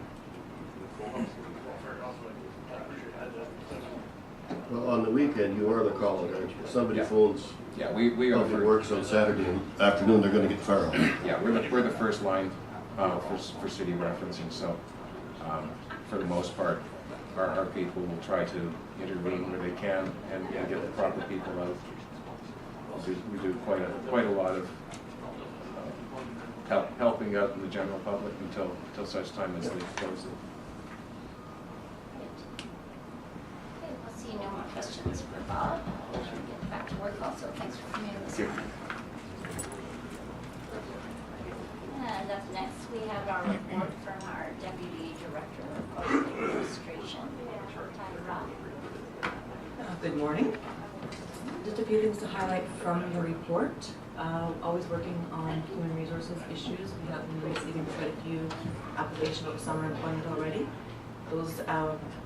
Well, on the weekend, you are the caller, aren't you? If somebody Yeah. phones Yeah, we are the Public first. Works on Saturday afternoon, they're gonna get fire. Yeah, we're the first line for city referencing, so for the most part, our people will try to intervene where they can and get the proper people out. We do quite a lot of helping out in the general public until such time as they close it. Okay, we'll see no more questions for Bob. We'll get back to work also. Thanks for coming in this morning. And up next, we have our report from our Deputy Director of Public Administration, Tyra. Good morning. Just a few things to highlight from the report. Always working on human resources issues. We have been receiving quite a few applications for summer employment already. Those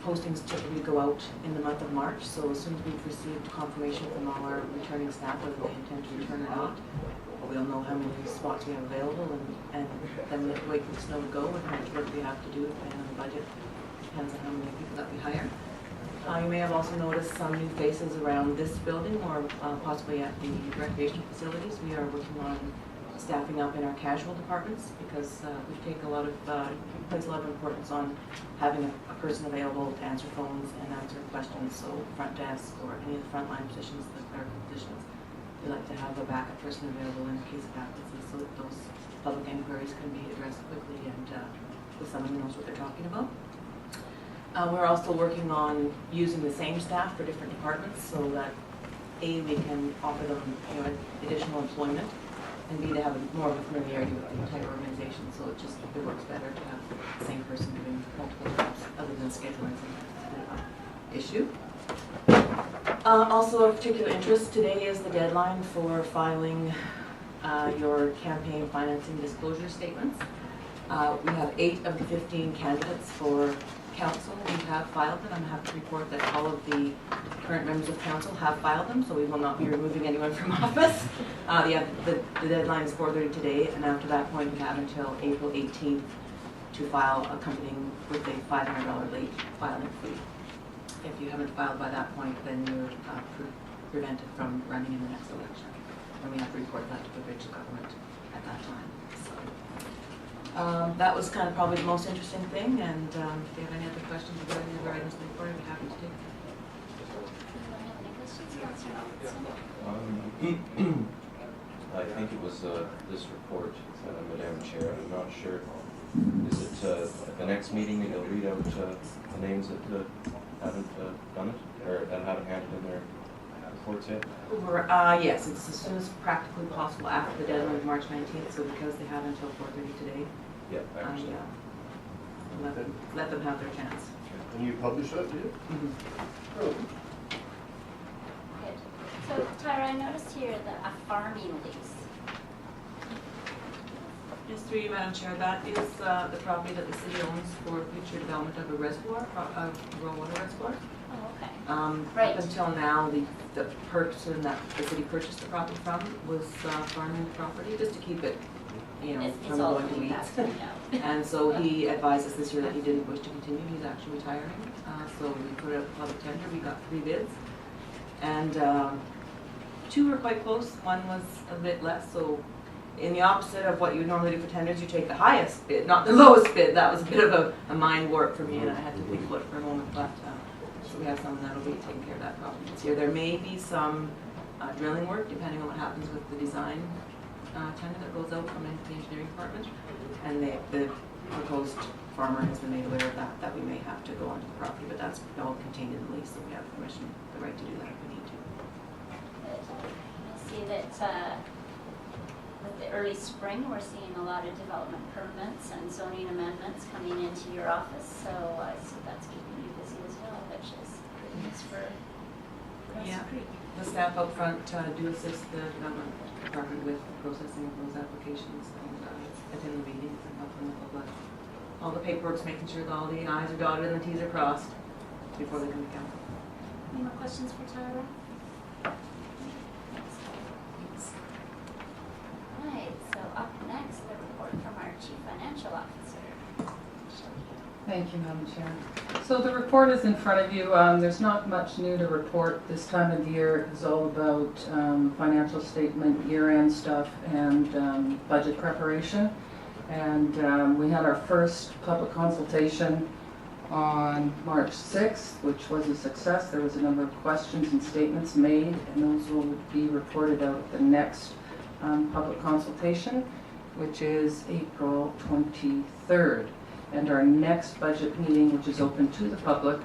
postings typically go out in the month of March, so as soon as we've received confirmation from all our returning staff whether they intend to return or not, we'll know how many spots we have available, and then we have to wait for the snow to go and how much work we have to do depending on the budget. Depends on how many people that we hire. You may have also noticed some new faces around this building or possibly at the recreational facilities. We are working on staffing up in our casual departments because we take place a lot of importance on having a person available to answer phones and answer questions. So front desk or any of the frontline positions, the clerical positions, we like to have a backup person available in case of vacancies so that those public inquiries can be addressed quickly and with someone who knows what they're talking about. We're also working on using the same staff for different departments so that A, we can offer them additional employment, and B, to have more of a familiarity with the entire organization, so it works better to have the same person doing multiple jobs other than scheduling. Sometimes it's a bit of an issue. Also of particular interest, today is the deadline for filing your campaign financing disclosure statements. We have 8 of the 15 candidates for council. We have filed them. I'm happy to report that all of the current members of council have filed them, so we will not be removing anyone from office. The deadline is 4:30 today, and after that point we have until April 18th to file accompanying with a $500 late filing fee. If you haven't filed by that point, then you're prevented from running in the next election, and we have to report that to the provincial government at that time. That was kind of probably the most interesting thing, and if you have any other questions about any of the items in the report, I'd be happy to take them. Anyone have any questions, Councilor Robinson? I think it was this report, Madam Chair. I'm not sure. Is it at the next meeting that you'll read out the names that haven't done it or that haven't handed in their reports yet? Yes, it's as soon as practically possible after the deadline of March 19th, so because they have until 4:30 today, Yeah, I understand. let them have their chance. And you publish that, do you? Good. So, Tyra, I noticed here that a farming lease. Just through you, Madam Chair, that is the property that the city owns for future development of a reservoir, a rural water reservoir. Oh, okay. Right. Up until now, the person that the city purchased the property from was farming property, just to keep it, from all going to coming weeds. back, you know. And so he advised us this year that he didn't wish to continue. He's actually retiring. So we put out a public tender. We got 3 bids, and 2 were quite close. One was a bit less. So in the opposite of what you normally do for tenders, you take the highest bid, not the lowest bid. That was a bit of a mind warp for me, and I had to think about it for a moment. But so we have someone that will be taking care of that property this year. There may be some drilling work depending on what happens with the design tender that goes out from the engineering department, and the proposed farmer has been made aware of that we may have to go onto the property, but that's all contained in the lease, so we have permission, the right to do that if we need to. I see that with the early spring, we're seeing a lot of development permits and zoning amendments coming into your office, so I see that's keeping you busy as well, which is good news for Yeah. Cross Creek. The staff up front do assist the development department with processing of those applications and attend the meetings and help them with all the paperwork's making sure that all the i's are dotted and the t's are crossed before they come to council. Any more questions for Tyra? Right, so up next, the report from our Chief Financial Officer. Thank you, Madam Chair. So the report is in front of you. There's not much new to report this time of year. It's all about financial statement, year-end stuff, and budget preparation. And we had our first public consultation on March 6th, which was a success. There was a number of questions and statements made, and those will be reported out at the next public consultation, which is April 23rd. And our next budget meeting, which is open to the public,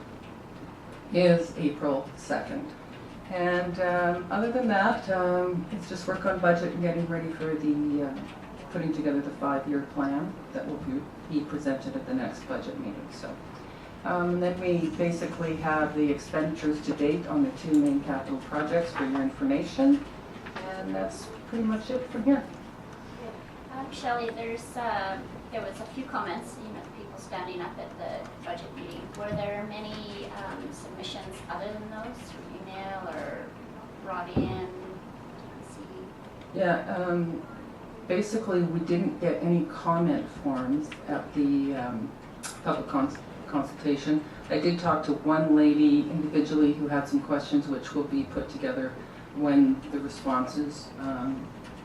is April 2nd. And other than that, it's just work on budget and getting ready for the putting together the 5-year plan that will be presented at the next budget meeting. So then we basically have the expenditures to date on the 2 main capital projects for your information, and that's pretty much it from here. Shelley, there was a few comments, people standing up at the budget meeting. Were there many submissions other than those through email or brought in? Yeah, basically we didn't get any comment forms at the public consultation. I did talk to one lady individually who had some questions, which will be put together when the responses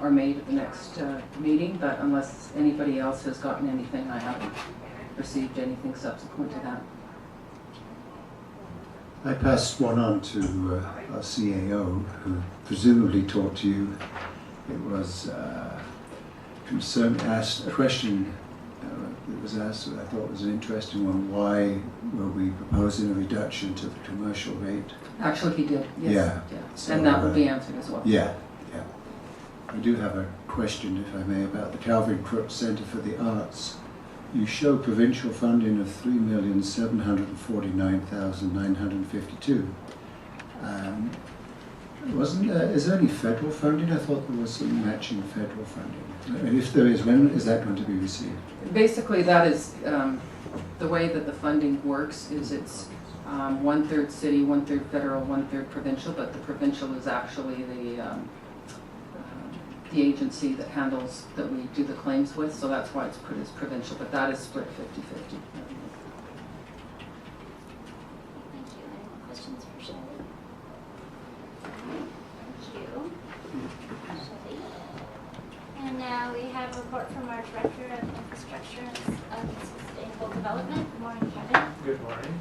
are made at the next meeting, but unless anybody else has gotten anything, I haven't received anything subsequent to that. I passed one on to our CAO, who presumably talked to you. It was asked a question that was asked that I thought was an interesting one. Why were we proposing a reduction to the commercial rate? Actually, he did, yes. Yeah. So, and that will be answered as well. Yeah. I do have a question, if I may, about the Kelvin Crook Centre for the Arts. You show provincial funding of $3,749,952. Is there any federal funding? I thought there was some matching federal funding. And if there is, when is that going to be received? Basically, that is the way that the funding works. Is it's 1/3 city, 1/3 federal, 1/3 provincial. But the provincial is actually the agency that handles, that we do the claims with. So that's why it's put as provincial. But that is split 50-50. Thank you. Any more questions for Shelley? Thank you, Shelley. And now we have a report from our Director of Infrastructure and Sustainable Development. Good morning, Kevin. Good morning.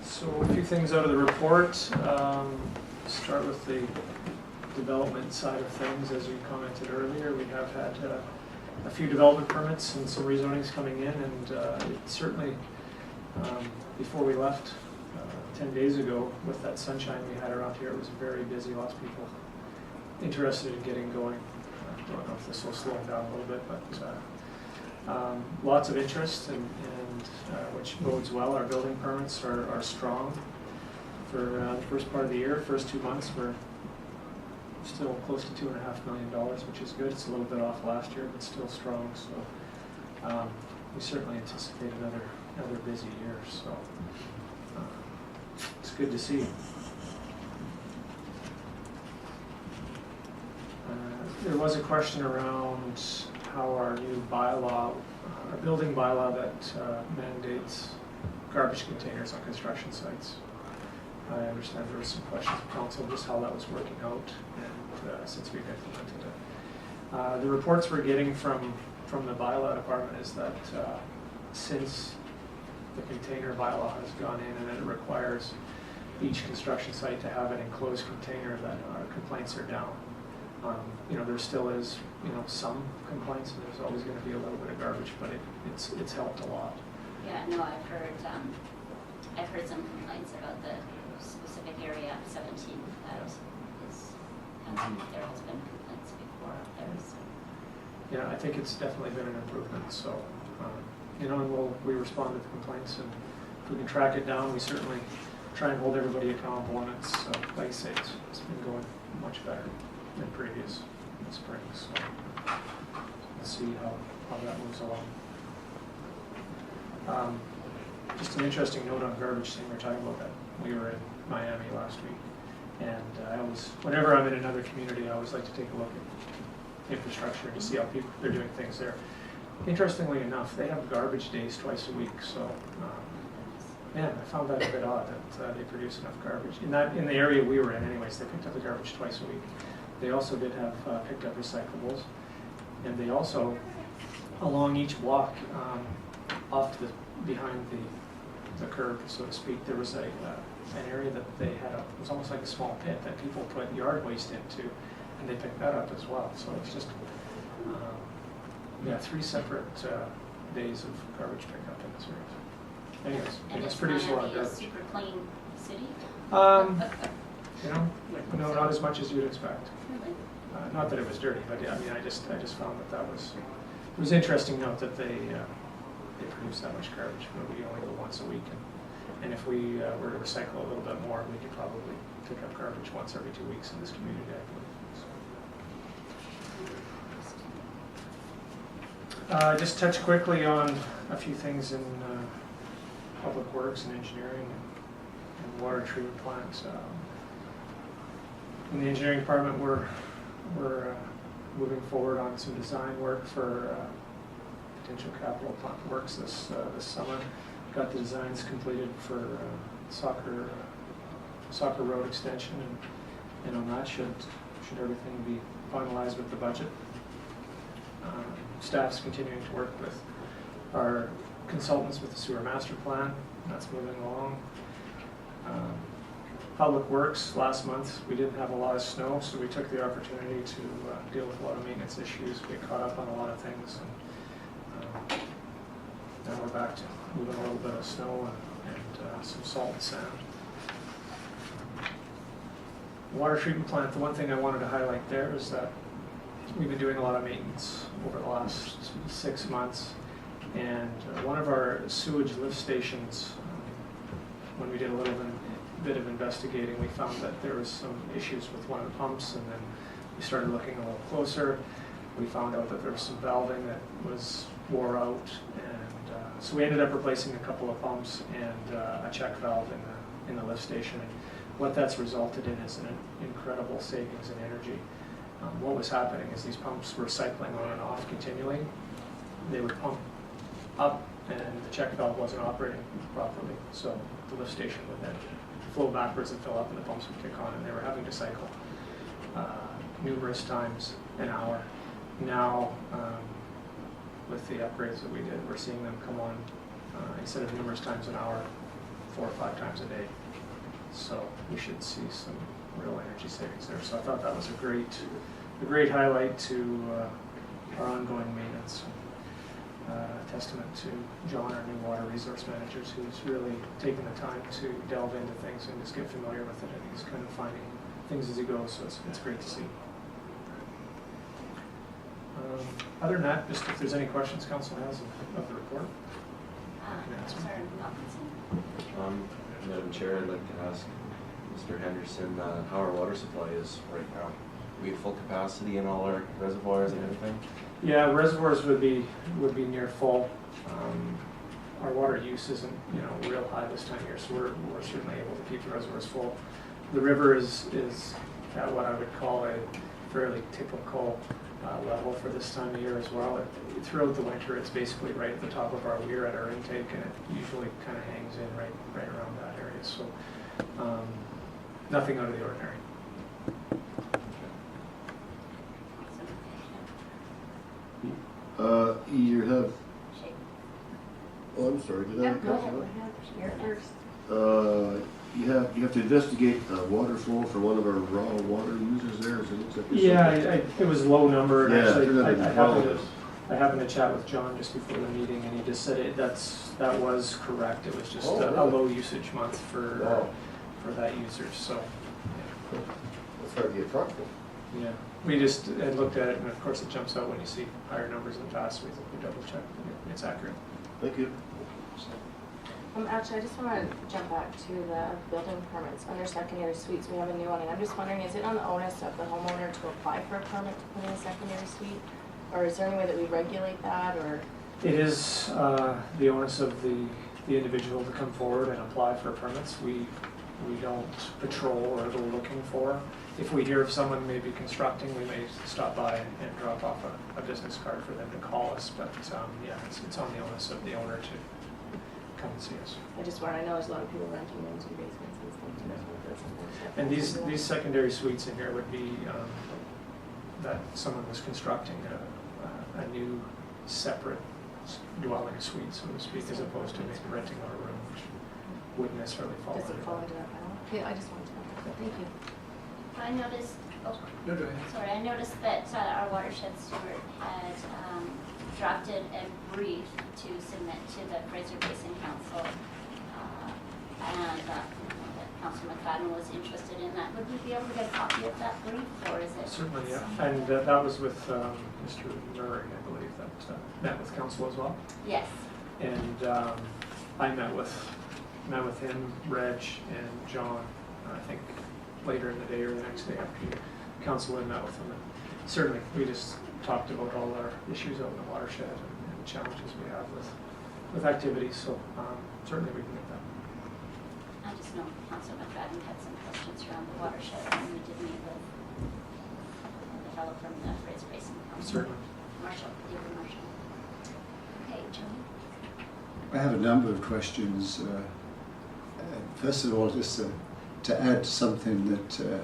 So a few things out of the report. Start with the development side of things. As you commented earlier, we have had a few development permits and some rezonings coming in, and it certainly, before we left 10 days ago, with that sunshine we had around here, it was very busy, lots of people interested in getting going. I don't know if this will slow down a little bit, but lots of interest, and which bodes well. Our building permits are strong for the first part of the year. First 2 months we're still close to $2.5 million, which is good. It's a little bit off last year, but still strong. So we certainly anticipate another busy year. So it's good to see. There was a question around how our new bylaw, our building bylaw that mandates garbage containers on construction sites. I understand there was some questions of council just how that was working out, and since we've implemented it. The reports we're getting from the bylaw department is that since the container bylaw has gone in and it requires each construction site to have an enclosed container, that our complaints are down. There still is, some complaints, and there's always going to be a little bit of garbage, but it's helped a lot. Yeah, no, I've heard some complaints about the specific area 17 that is, there has been complaints before up there. So. Yeah, I think it's definitely been an improvement. So, and we respond to the complaints, and if we can track it down, we certainly try and hold everybody accountable. And it's like I say, it's been going much better than previous spring. So. Let's see how that moves along. Just an interesting note on garbage thing, we were talking about that. We were in Miami last week, and whenever I'm in another community, I always like to take a look at infrastructure to see how they're doing things there. Interestingly enough, they have garbage days twice a week, so man, I found that a bit odd that they produce enough garbage. In the area we were in anyways, they picked up the garbage twice a week. They also did have picked up recyclables, and they also, along each block, off to behind the curb, so to speak, there was an area that they had it was almost like a small pit that people put yard waste into, and they picked that up as well. So it's just 3 separate days of garbage pickup in this area. Anyways, And it's produced a lot of Miami a garbage. super clean city? No, not as much as you'd expect. Really? Not that it was dirty, but yeah, I mean, I just found that was, it was interesting to note that they produce that much garbage, but we only go once a week, and if we were to recycle a little bit more, we could probably pick up garbage once every 2 weeks in this community, I believe. Just touch quickly on a few things in public works and engineering and water treatment plants. In the engineering department, we're moving forward on some design work for potential capital plant works this summer. Got the designs completed for soccer road extension, and on that should everything be finalized with the budget. Staff's continuing to work with our consultants with the sewer master plan. That's moving along. Public Works, last month we didn't have a lot of snow, so we took the opportunity to deal with a lot of maintenance issues, get caught up on a lot of things, and now we're back to moving a little bit of snow and some salt and sand. Water treatment plant, the one thing I wanted to highlight there is that we've been doing a lot of maintenance over the last 6 months, and one of our sewage lift stations, when we did a little bit of investigating, we found that there was some issues with one of the pumps, and then we started looking a little closer. We found out that there was some valving that was wore out, and so we ended up replacing a couple of pumps and a check valve in the lift station. And what that's resulted in is an incredible savings in energy. What was happening is these pumps were cycling on and off continually. They would pump up, and the check valve wasn't operating properly, so the lift station would then flow backwards and fill up, and the pumps would kick on, and they were having to cycle numerous times an hour. Now, with the upgrades that we did, we're seeing them come on instead of numerous times an hour, 4 or 5 times a day. So we should see some real energy savings there. So I thought that was a great highlight to our ongoing maintenance. Testament to John, our new water resource manager, who's really taken the time to delve into things and just get familiar with it, and he's kind of finding things as he goes, so it's great to see. Other than that, just if there's any questions council has of the report. Madam Chair, I'd like to ask Mr. Henderson how our water supply is right now. We have full capacity in all our reservoirs and everything? Yeah, reservoirs would be near full. Our water use isn't real high this time of year, so we're certainly able to keep the reservoirs full. The river is at what I would call a fairly typical level for this time of year as well. Throughout the winter, it's basically right at the top of our weir at our intake, and it usually kind of hangs in right around that area. So nothing out of the ordinary. You have. Oh, I'm sorry. Did I? Go ahead. You're first. You have to investigate water flow for one of our raw water users there. Yeah, it was a low number. And Yeah, actually, I happened to chat with John just before the meeting, and he just said that was correct. It was just a low usage month for that user. So that's hard to get trucked. Yeah, we just had looked at it, and of course it jumps out when you see higher numbers in the past. We double check that it's accurate. Thank you. Actually, I just want to jump back to the building permits under secondary suites. We have a new one, and I'm just wondering, is it on the onus of the homeowner to apply for a permit to put in a secondary suite? Or is there any way that we regulate that, or? It is the onus of the individual to come forward and apply for permits. We don't patrol or go looking for. If we hear of someone maybe constructing, we may stop by and drop off a business card for them to call us, but yeah, it's on the onus of the owner to come and see us. I just want, I know there's a lot of people renting rooms and basements and stuff. And these secondary suites in here would be that someone was constructing a new separate dwelling suite, so to speak, as opposed to maybe renting out a room, which wouldn't necessarily fall Does under it fall that. into that panel? Okay, I just wanted to know. Thank you. I noticed, oh, No, go ahead. sorry, I noticed that our watershed steward had drafted a brief to submit to the Fraser Basin Council, and that Councilor McFadden was interested in that. Would we be able to get a copy of that brief, or is it? Certainly, yeah. And that was with Mr. Murray, I believe, that met with council as well. Yes. And I met with him, Reg, and John, I think later in the day or the next day after council had met with him. And certainly, we just talked about all our issues out in the watershed and the challenges we have with activities, so certainly we can get that. I just know Councilor McFadden had some questions around the watershed, and we did meet with the fellow from the Fraser Basin Council. Certainly. Marshall, David Marshall. Okay, Jimmy? I have a number of questions. First of all, just to add to something that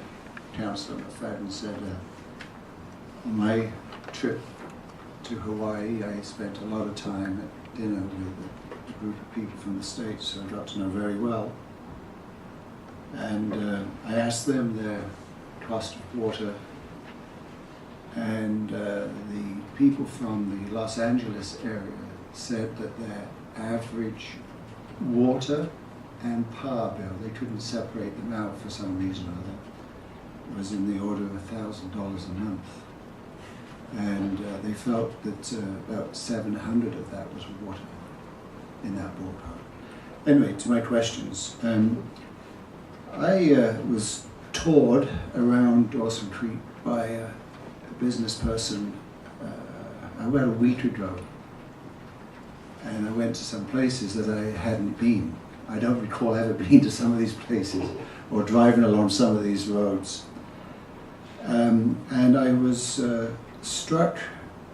Councillor McFadden said. On my trip to Hawaii, I spent a lot of time at dinner with a group of people from the States who I got to know very well. And I asked them their cost of water, and the people from the Los Angeles area said that their average water and power bill, they couldn't separate them out for some reason or other, was in the order of $1,000 a month. And they felt that about 700 of that was water in that ballpark. Anyway, to my questions. I was toured around Dawson Creek by a business person about a week ago, and I went to some places that I hadn't been. I don't recall ever being to some of these places or driving along some of these roads. And I was struck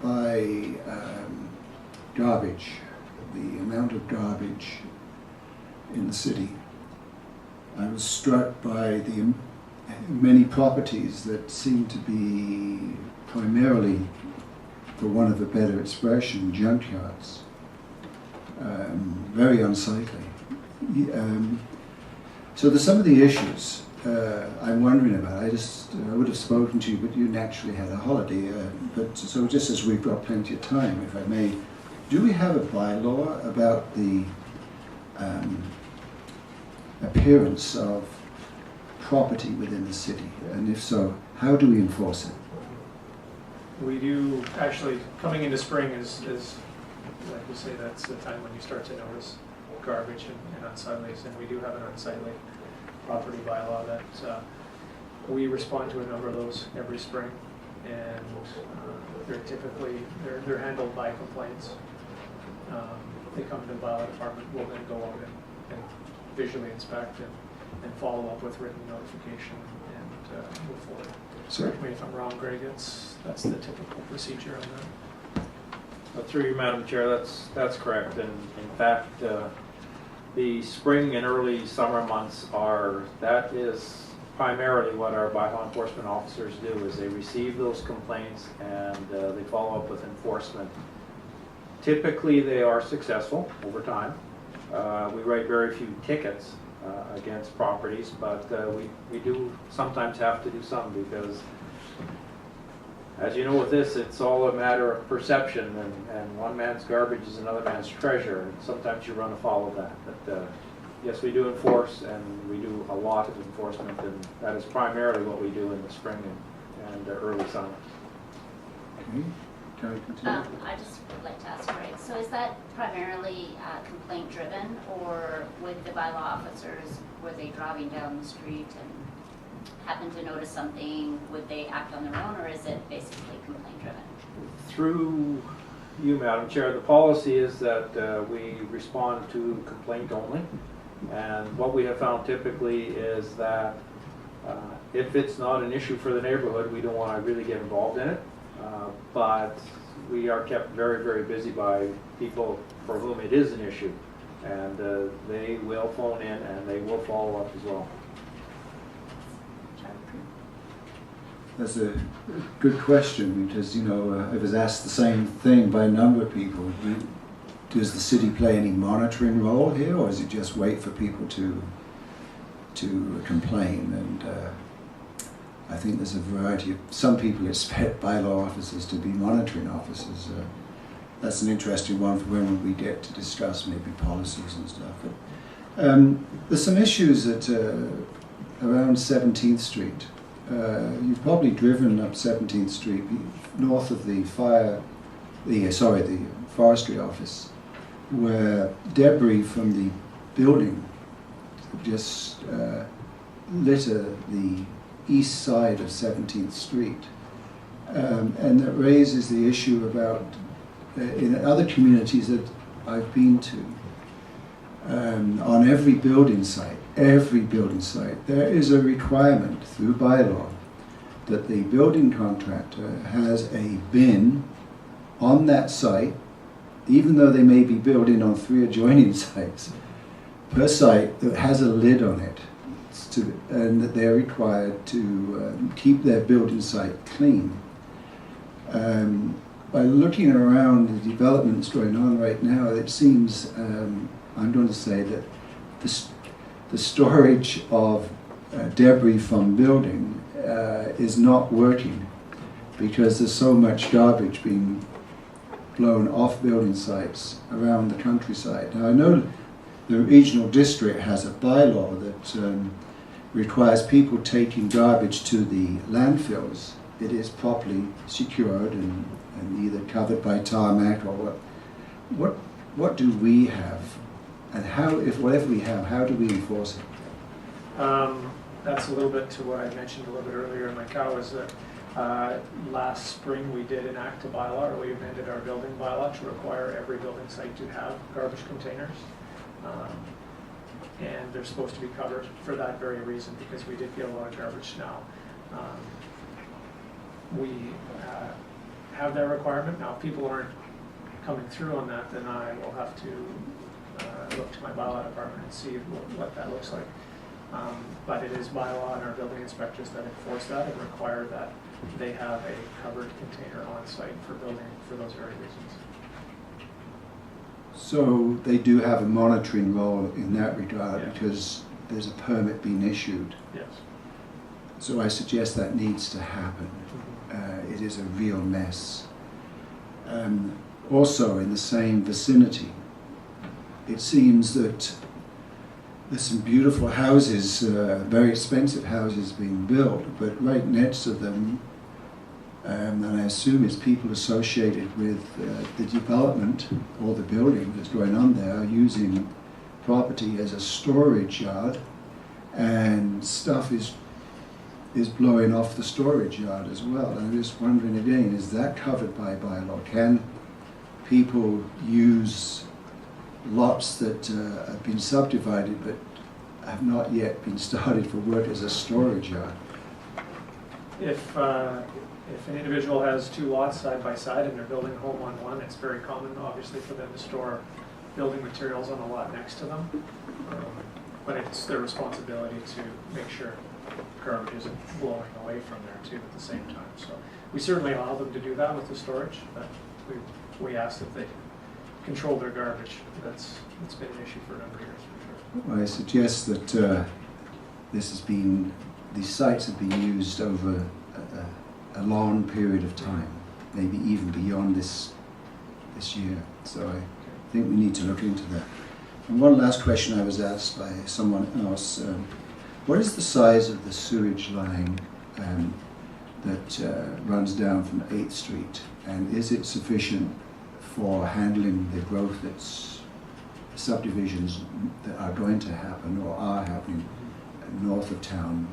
by garbage, the amount of garbage in the city. I was struck by the many properties that seem to be primarily, for want of a better expression, junkyards. Very unsightly. So there's some of the issues I'm wondering about. I would have spoken to you, but you naturally had a holiday. But so just as we've got plenty of time, if I may, do we have a bylaw about the appearance of property within the city? And if so, how do we enforce it? We do, actually, coming into spring is like you say, that's the time when you start to notice garbage and unsightlies, and we do have an unsightly property bylaw that we respond to a number of those every spring, and they're handled by complaints. They come to the bylaw department, we'll then go out and visually inspect and follow up with written notification and move forward. Correct me if I'm wrong, Greg, that's the typical procedure on that. Through you, Madam Chair, that's correct. And in fact, the spring and early summer months that is primarily what our bylaw enforcement officers do, is they receive those complaints and they follow up with enforcement. Typically, they are successful over time. We write very few tickets against properties, but we do sometimes have to do some, because as you know with this, it's all a matter of perception, and one man's garbage is another man's treasure, and sometimes you run afoul of that. But yes, we do enforce, and we do a lot of enforcement, and that is primarily what we do in the spring and early summer. Okay. Can I continue? I just would like to ask Greg, so is that primarily complaint driven, or with the bylaw officers, were they driving down the street and happen to notice something, would they act on their own, or is it basically complaint driven? Through you, Madam Chair, the policy is that we respond to complaint only. And what we have found typically is that if it's not an issue for the neighborhood, we don't want to really get involved in it. But we are kept very, very busy by people for whom it is an issue. And they will phone in and they will follow up as well. That's a good question because, you know, I was asked the same thing by a number of people. Does the city play any monitoring role here, or is it just wait for people to complain? And I think there's a variety of, some people expect bylaw officers to be monitoring officers. That's an interesting one for when we get to discuss maybe policies and stuff. But, there's some issues at around 17th Street. You've probably driven up 17th Street north of the the forestry office, where debris from the building just litter the east side of 17th Street. And that raises the issue about, in other communities that I've been to, on every building site, there is a requirement through bylaw that the building contractor has a bin on that site, even though they may be building on 3 adjoining sites, per site that has a lid on it, and that they're required to keep their building site clean. By looking around the developments going on right now, it seems, I'm going to say that the storage of debris from building is not working because there's so much garbage being blown off building sites around the countryside. Now I know the regional district has a bylaw that requires people taking garbage to the landfills. It is properly secured and either covered by tarmac or what do we have? And how, if whatever we have, how do we enforce it? That's a little bit to what I mentioned a little bit earlier in my cow, is that last spring we did enact a bylaw, or we amended our building bylaw to require every building site to have garbage containers. And they're supposed to be covered for that very reason, because we did get a lot of garbage now. We have that requirement. Now, if people aren't coming through on that, then I will have to look to my bylaw department and see what that looks like. But it is bylaw and our building inspectors that enforce that and require that they have a covered container on site for building for those very reasons. So they do have a monitoring role in that regard, Yeah. because there's a permit being issued. Yes. So I suggest that needs to happen. Mm-hmm. It is a real mess. Also in the same vicinity, it seems that there's some beautiful houses, very expensive houses being built, but right next to them, and I assume it's people associated with the development or the building that's going on there, are using property as a storage yard, and stuff is blowing off the storage yard as well. And I'm just wondering again, is that covered by bylaw? Can people use lots that have been subdivided but have not yet been started for work as a storage yard? If an individual has 2 lots side by side and they're building a home on one, it's very common, obviously, for them to store building materials on the lot next to them. But it's their responsibility to make sure garbage isn't blowing away from there too at the same time. So we certainly allow them to do that with the storage, but we ask that they control their garbage. It's been an issue for a number of years, for sure. I suggest that these sites have been used over a long period of time, maybe even beyond this year. So I think we need to look into that. And one last question I was asked by someone else. What is the size of the sewage line that runs down from 8th Street? And is it sufficient for handling the growth that's subdivisions that are going to happen or are happening north of town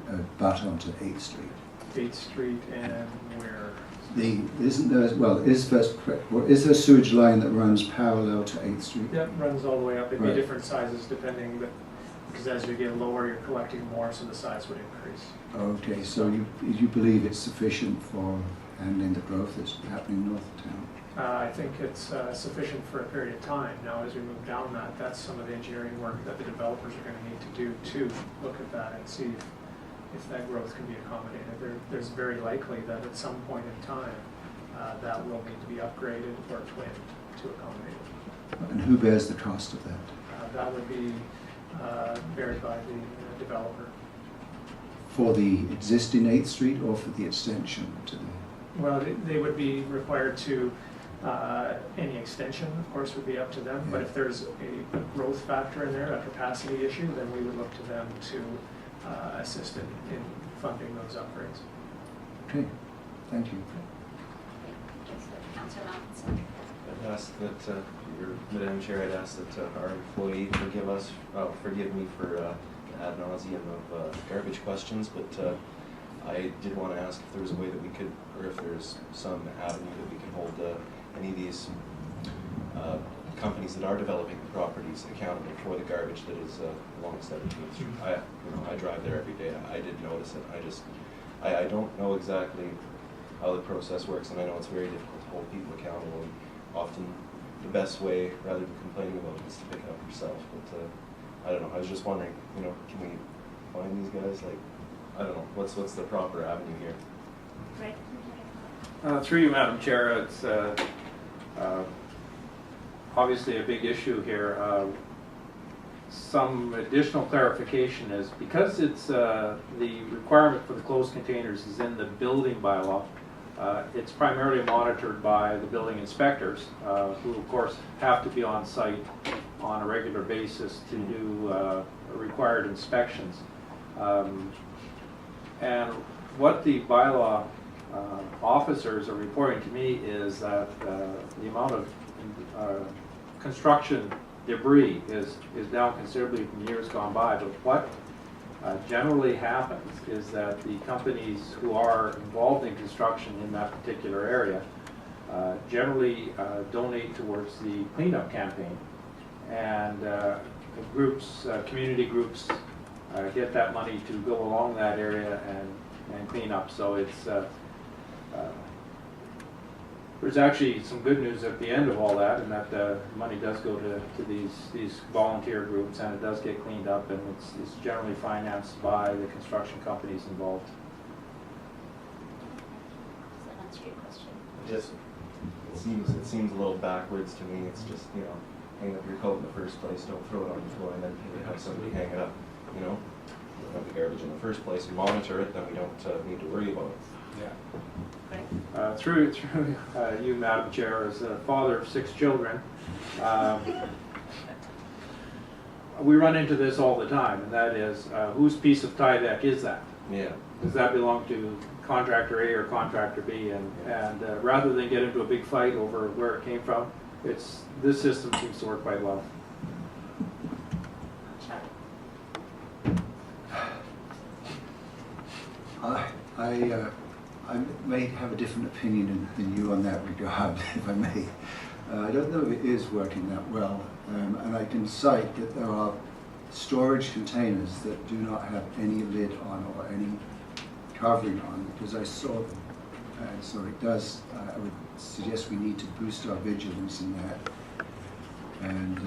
that butt onto 8th Street. 8th Street and where? Is there a sewage line that runs parallel to 8th Street? Yep, runs all the way up. It'd be Right. different sizes depending, but because as you get lower, you're collecting more, so the size would increase. Okay, so you believe it's sufficient for handling the growth that's happening north of town? I think it's sufficient for a period of time. Now, as we move down that, that's some of the engineering work that the developers are going to need to do to look at that and see if that growth can be accommodated. There's very likely that at some point in time, that will need to be upgraded or twinned to accommodate it. And who bears the cost of that? That would be bared by the developer. For the existing 8th Street or for the extension to the... Well, they would be required to, any extension, of course, would be up to them. But if there's a growth factor in there, a capacity issue, then we would look to them to assist in funding those upgrades. Okay, thank you. Councillor Malcolmson. I'd ask that, Madam Chair, I'd ask that our employee forgive me for ad nauseum of garbage questions, but I did want to ask if there was a way that we could, or if there's some avenue that we can hold any of these companies that are developing the properties accountable for the garbage that is along 17th Street. I drive there every day. I did notice it. I don't know exactly how the process works, and I know it's very difficult to hold people accountable. And often, the best way, rather than complaining about it, is to pick it up yourself. But I don't know. I was just wondering, can we find these guys? Like, I don't know. What's the proper avenue here? Right. Through you, Madam Chair, it's obviously a big issue here. Some additional clarification is because it's the requirement for the closed containers is in the building bylaw. It's primarily monitored by the building inspectors, who of course have to be on site on a regular basis to do required inspections. And what the bylaw officers are reporting to me is that the amount of construction debris is down considerably from years gone by. But what generally happens is that the companies who are involved in construction in that particular area generally donate towards the cleanup campaign. And community groups get that money to go along that area and clean up. So it's there's actually some good news at the end of all that, and that money does go to these volunteer groups, and it does get cleaned up, and it's generally financed by the construction companies involved. Does that answer your question? Just, it seems a little backwards to me. It's just, hang up your coat in the first place, don't throw it on the floor, and then have somebody hang it up, We don't have the garbage in the first place, we monitor it, then we don't need to worry about it. Yeah. Through you, Madam Chair, as a father of 6 children, we run into this all the time, and that is, whose piece of tie deck is that? Yeah. Does that belong to contractor A or contractor B? And rather than get into a big fight over where it came from, this system seems to work quite well. I may have a different opinion than you on that regard, if I may. I don't know if it is working that well, and I can cite that there are storage containers that do not have any lid on or any covering on, because I saw them. So it does, I would suggest we need to boost our vigilance in that. And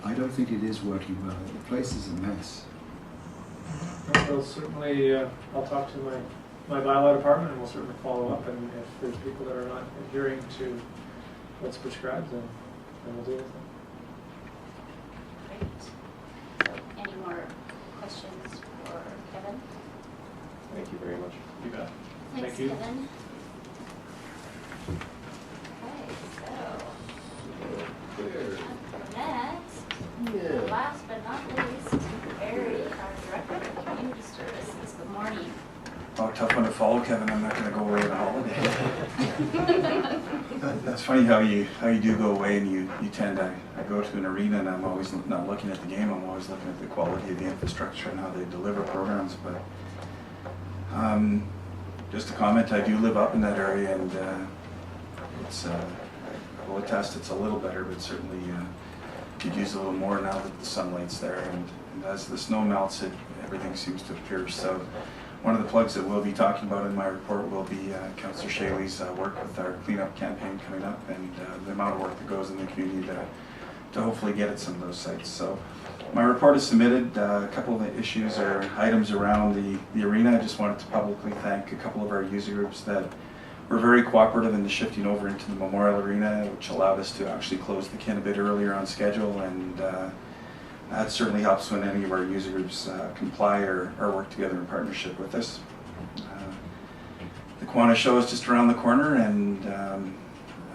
I don't think it is working well. The place is a mess. We'll certainly, I'll talk to my bylaw department, and we'll certainly follow up, and if there's people that are not adhering to what's prescribed, then we'll deal with them. Great. So, any more questions for Kevin? Thank you very much. You bet. Thanks, Thank you. Kevin. Okay, so next, last but not least, Barry, our Director of Community Services. Good morning. Oh, tough one to follow, Kevin. I'm not going to go away on a holiday. It's funny how you do go away and you tend to. I go to an arena and I'm always not looking at the game. I'm always looking at the quality of the infrastructure and how they deliver programs. But just a comment, I do live up in that area, and it's. I will attest it's a little better, but certainly could use a little more now that the sunlight's there. And as the snow melts, everything seems to appear. So. One of the plugs that we'll be talking about in my report will be Councillor Shaley's work with our cleanup campaign coming up, and the amount of work that goes in the community to hopefully get at some of those sites. So my report is submitted. A couple of the issues or items around the arena. I just wanted to publicly thank a couple of our user groups that were very cooperative in the shifting over into the Memorial Arena, which allowed us to actually close the kin a bit earlier on schedule, and that certainly helps when any of our user groups comply or work together in partnership with us. The Kiwanis show is just around the corner, and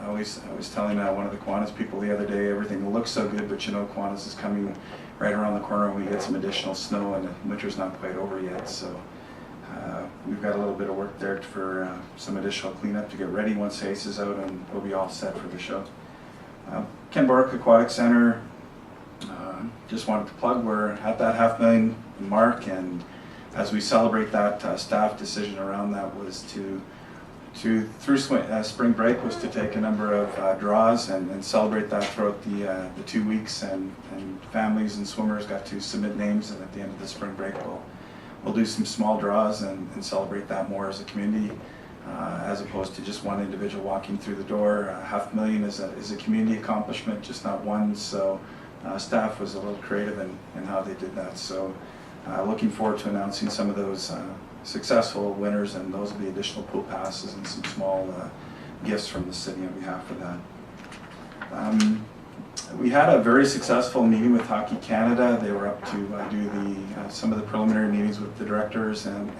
I was telling one of the Kiwanis people the other day, everything looks so good, but you know Kiwanis is coming right around the corner and we get some additional snow, and the winter's not quite over yet. So we've got a little bit of work there for some additional cleanup to get ready once the ice is out, and we'll be all set for the show. Ken Burke Aquatic Center. Just wanted to plug, we're at that $500,000 mark, and as we celebrate that, staff decision around that was to through spring break was to take a number of draws and celebrate that throughout the 2 weeks, and families and swimmers got to submit names, and at the end of the spring break we'll do some small draws and celebrate that more as a community, as opposed to just one individual walking through the door. $500,000 is a community accomplishment, just not one. So staff was a little creative in how they did that. So looking forward to announcing some of those successful winners, and those will be additional pool passes and some small gifts from the city on behalf of that. We had a very successful meeting with Hockey Canada. They were up to do some of the preliminary meetings with the directors and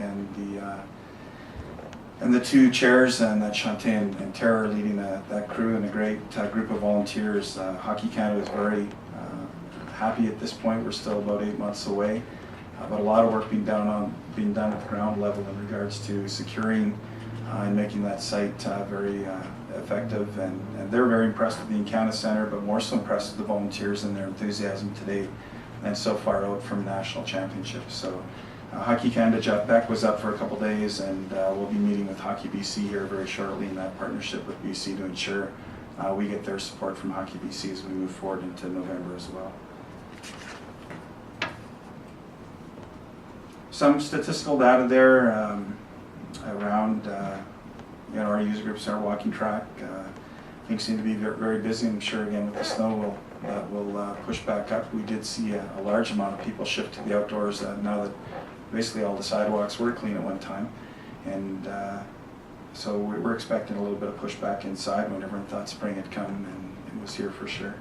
the two chairs, and Shantae and Tara are leading that crew, and a great group of volunteers. Hockey Canada is very happy at this point. We're still about 8 months away, but a lot of work being done at the ground level in regards to securing and making that site very effective. And they're very impressed with the Encounter Center, but more so impressed with the volunteers and their enthusiasm today, and so far out from national championships. So Hockey Canada, Jeff Beck was up for a couple days, and we'll be meeting with Hockey BC here very shortly in that partnership with BC to ensure we get their support from Hockey BC as we move forward into November as well. Some statistical data there around our user groups, our walking track. Things seem to be very busy. I'm sure again with the snow we'll push back up. We did see a large amount of people shift to the outdoors now that basically all the sidewalks were clean at one time, and so we're expecting a little bit of pushback inside when everyone thought spring had come, and it was here for sure.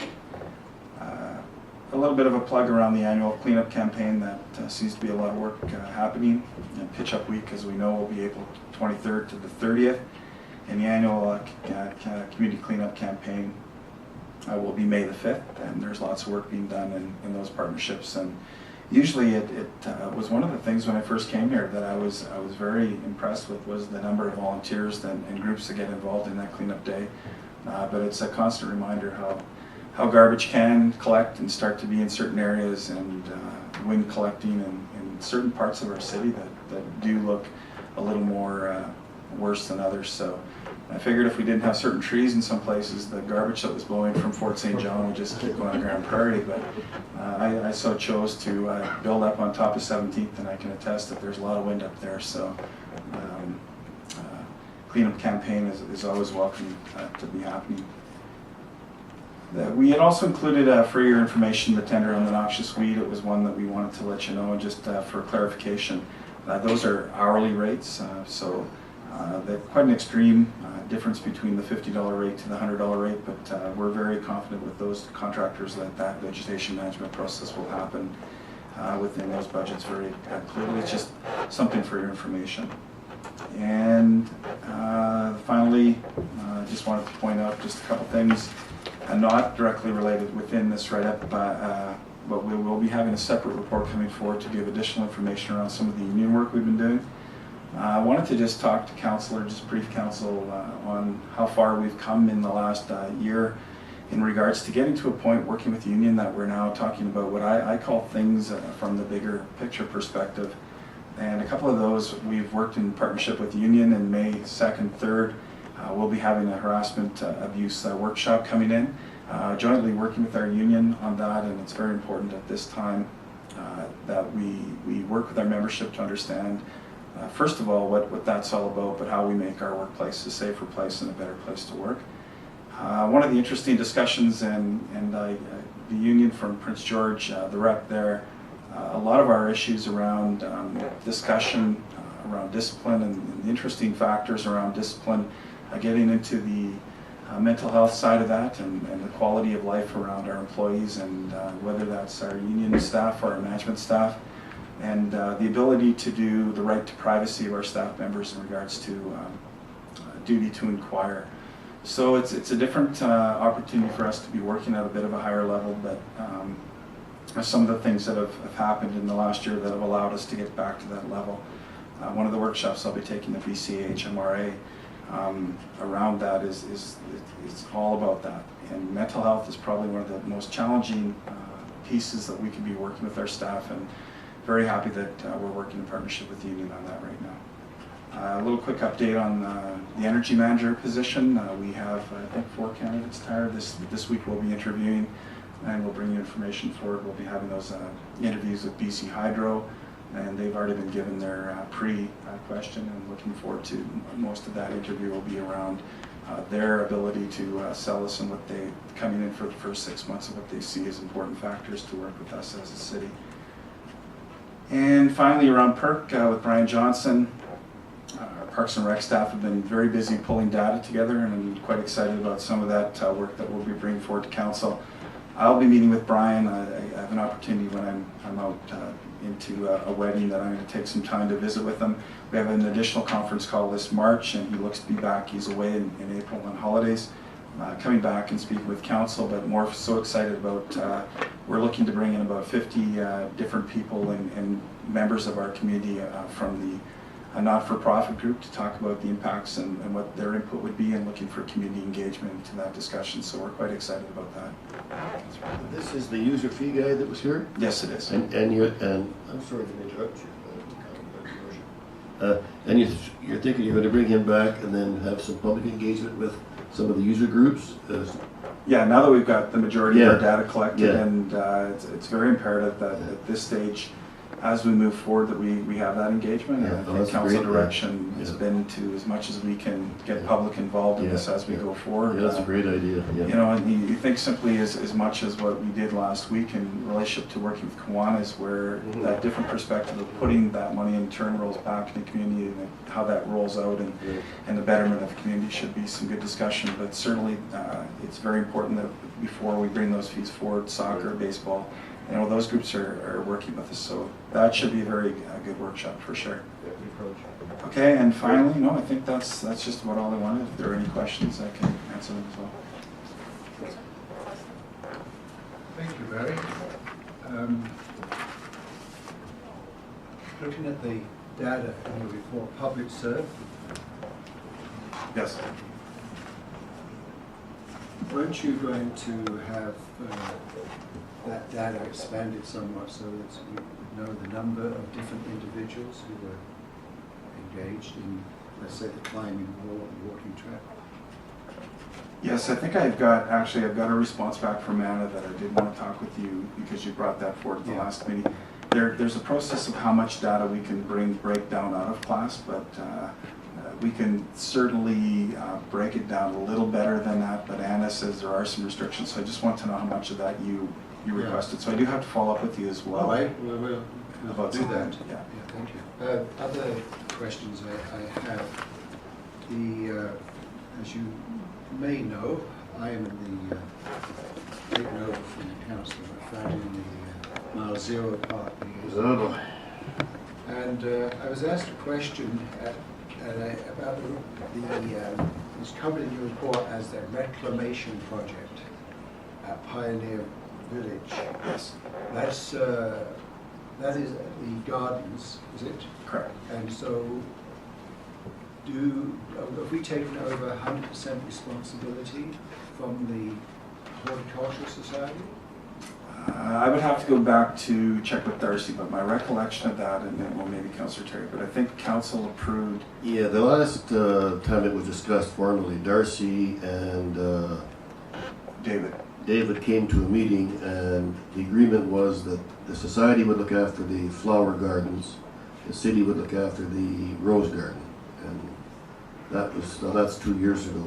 A little bit of a plug around the annual cleanup campaign. That seems to be a lot of work happening. And Pitch Up Week, as we know, will be April 23rd to the 30th, and the annual community cleanup campaign will be May the 5th, and there's lots of work being done in those partnerships. And usually it was one of the things when I first came here that I was very impressed with, was the number of volunteers and groups that get involved in that cleanup day. But it's a constant reminder how garbage can collect and start to be in certain areas, and wind collecting in certain parts of our city that do look a little more worse than others. So I figured if we didn't have certain trees in some places, the garbage that was blowing from Fort St. John would just keep going to Grand Prairie. But I so chose to build up on top of 17th, and I can attest that there's a lot of wind up there. So cleanup campaign is always welcome to be happening. We had also included for your information the tender on the noxious weed. It was one that we wanted to let you know, just for clarification. Those are hourly rates, so they're quite an extreme difference between the $50 rate to the $100 rate, but we're very confident with those contractors that vegetation management process will happen within those budgets very clearly. It's just something for your information. And finally, just wanted to point out just a couple things. Not directly related within this write-up, but we will be having a separate report coming forward to give additional information around some of the union work we've been doing. I wanted to just talk to council, or just brief council on how far we've come in the last year in regards to getting to a point working with the union that we're now talking about what I call things from the bigger picture perspective. And a couple of those we've worked in partnership with the union. In May 2nd, 3rd, we'll be having a harassment abuse workshop coming in, jointly working with our union on that, and it's very important at this time that we work with our membership to understand first of all what that's all about, but how we make our workplace a safer place and a better place to work. One of the interesting discussions, and the union from Prince George, the rep there, a lot of our issues around discussion around discipline and the interesting factors around discipline, getting into the mental health side of that and the quality of life around our employees, and whether that's our union staff or our management staff, and the ability to do the right to privacy of our staff members in regards to duty to inquire. So it's a different opportunity for us to be working at a bit of a higher level, but some of the things that have happened in the last year that have allowed us to get back to that level. One of the workshops I'll be taking, the BCHMRA, around that is it's all about that. And mental health is probably one of the most challenging pieces that we can be working with our staff, and very happy that we're working in partnership with the union on that right now. A little quick update on the energy manager position. We have, I think, 4 candidates hired. This week we'll be interviewing, and we'll bring you information forward. We'll be having those interviews with BC Hydro, and they've already been given their pre-question, and looking forward to most of that interview will be around their ability to sell us and what they, coming in for the first 6 months, of what they see as important factors to work with us as a city. And finally, around PERC with Brian Johnson, our Parks and Rec staff have been very busy pulling data together, and I'm quite excited about some of that work that we'll be bringing forward to council. I'll be meeting with Brian. I have an opportunity when I'm out into a wedding that I'm going to take some time to visit with him. We have an additional conference call this March, and he looks to be back. He's away in April on holidays, coming back and speaking with council, but more so excited about, we're looking to bring in about 50 different people and members of our community from the not-for-profit group to talk about the impacts and what their input would be, and looking for community engagement into that discussion. So we're quite excited about that. This is the user fee guy that was here? Yes, it is. And I'm sorry to interrupt you. And you're thinking you're going to bring him back and then have some public engagement with some of the user groups? Yeah, now that we've got the majority of our Yeah. data collected, Yeah. and it's very imperative that at this stage, as we move forward, that we have that engagement. Yeah, And I that's think council great. direction has Yeah. been to, as much as we can, get public involved in this as we go forward. Yeah, that's a great idea. Yeah. You know, and you think simply as much as what we did last week in relationship to working with Kiwanis, where that different perspective of putting that money in turn rolls back in the community, and how that rolls out, and the betterment of the community should be some good discussion. But certainly, it's very important that before we bring those fees forward, soccer, baseball, you know, those groups are working with us. So that should be a very good workshop for sure. Okay, and finally, no, I think that's just about all I wanted. If there are any questions, I can answer them as well. Thank you, Barry. Looking at the data in your report, public serve, Yes. weren't you going to have that data expanded somewhat so that we would know the number of different individuals who were engaged in, let's say, the climbing wall or the walking track? Yes, I think I've got a response back from Anna that I did want to talk with you, because you brought that forward at the last meeting. There's a process of how much data we can break down out of class, but we can certainly break it down a little better than that. But Anna says there are some restrictions, so I just want to know how much of that you requested. So I do have to follow up with you as well. We'll about do that. Yeah. Thank you. Other questions I have. As you may know, I am in the taken over from the council. I found in the Mile Zero Park. And I was asked a question about it's covered in your report as the reclamation project at Pioneer Village. Yes. That is the gardens, is it? Correct. And so have we taken over 100% responsibility from the Horticultural Society? I would have to go back to check with Darcy, but my recollection of that, and then, well, maybe Councillor Terry, but I think council approved. Yeah, the last time it was discussed formally, Darcy and David came to a meeting, and the agreement was that the society would look after the flower gardens, the city would look after the rose garden, and that was, now that's 2 years ago.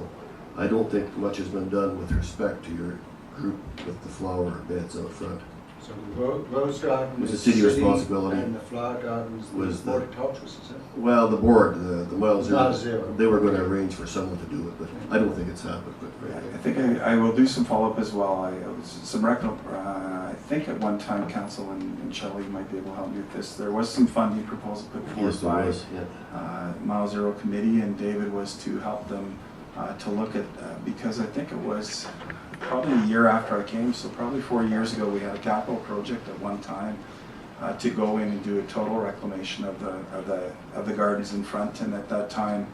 I don't think much has been done with respect to your group with the flower beds out front. So the rose garden Was is the city responsibility. and the flower garden Was the the- Horticultural Society? Well, the board, the Mile Zero, Mile Zero. they were going to arrange for someone to do it, but I don't think it's happened. But I think I will do some follow-up as well. I think at one time, council and Shelley might be able to help me with this. There was some funding proposal put forward yes, there by was. Yeah. Mile Zero Committee, and David was to help them to look at, because I think it was probably a year after I came, so probably 4 years ago, we had a capital project at one time to go in and do a total reclamation of the gardens in front. And at that time,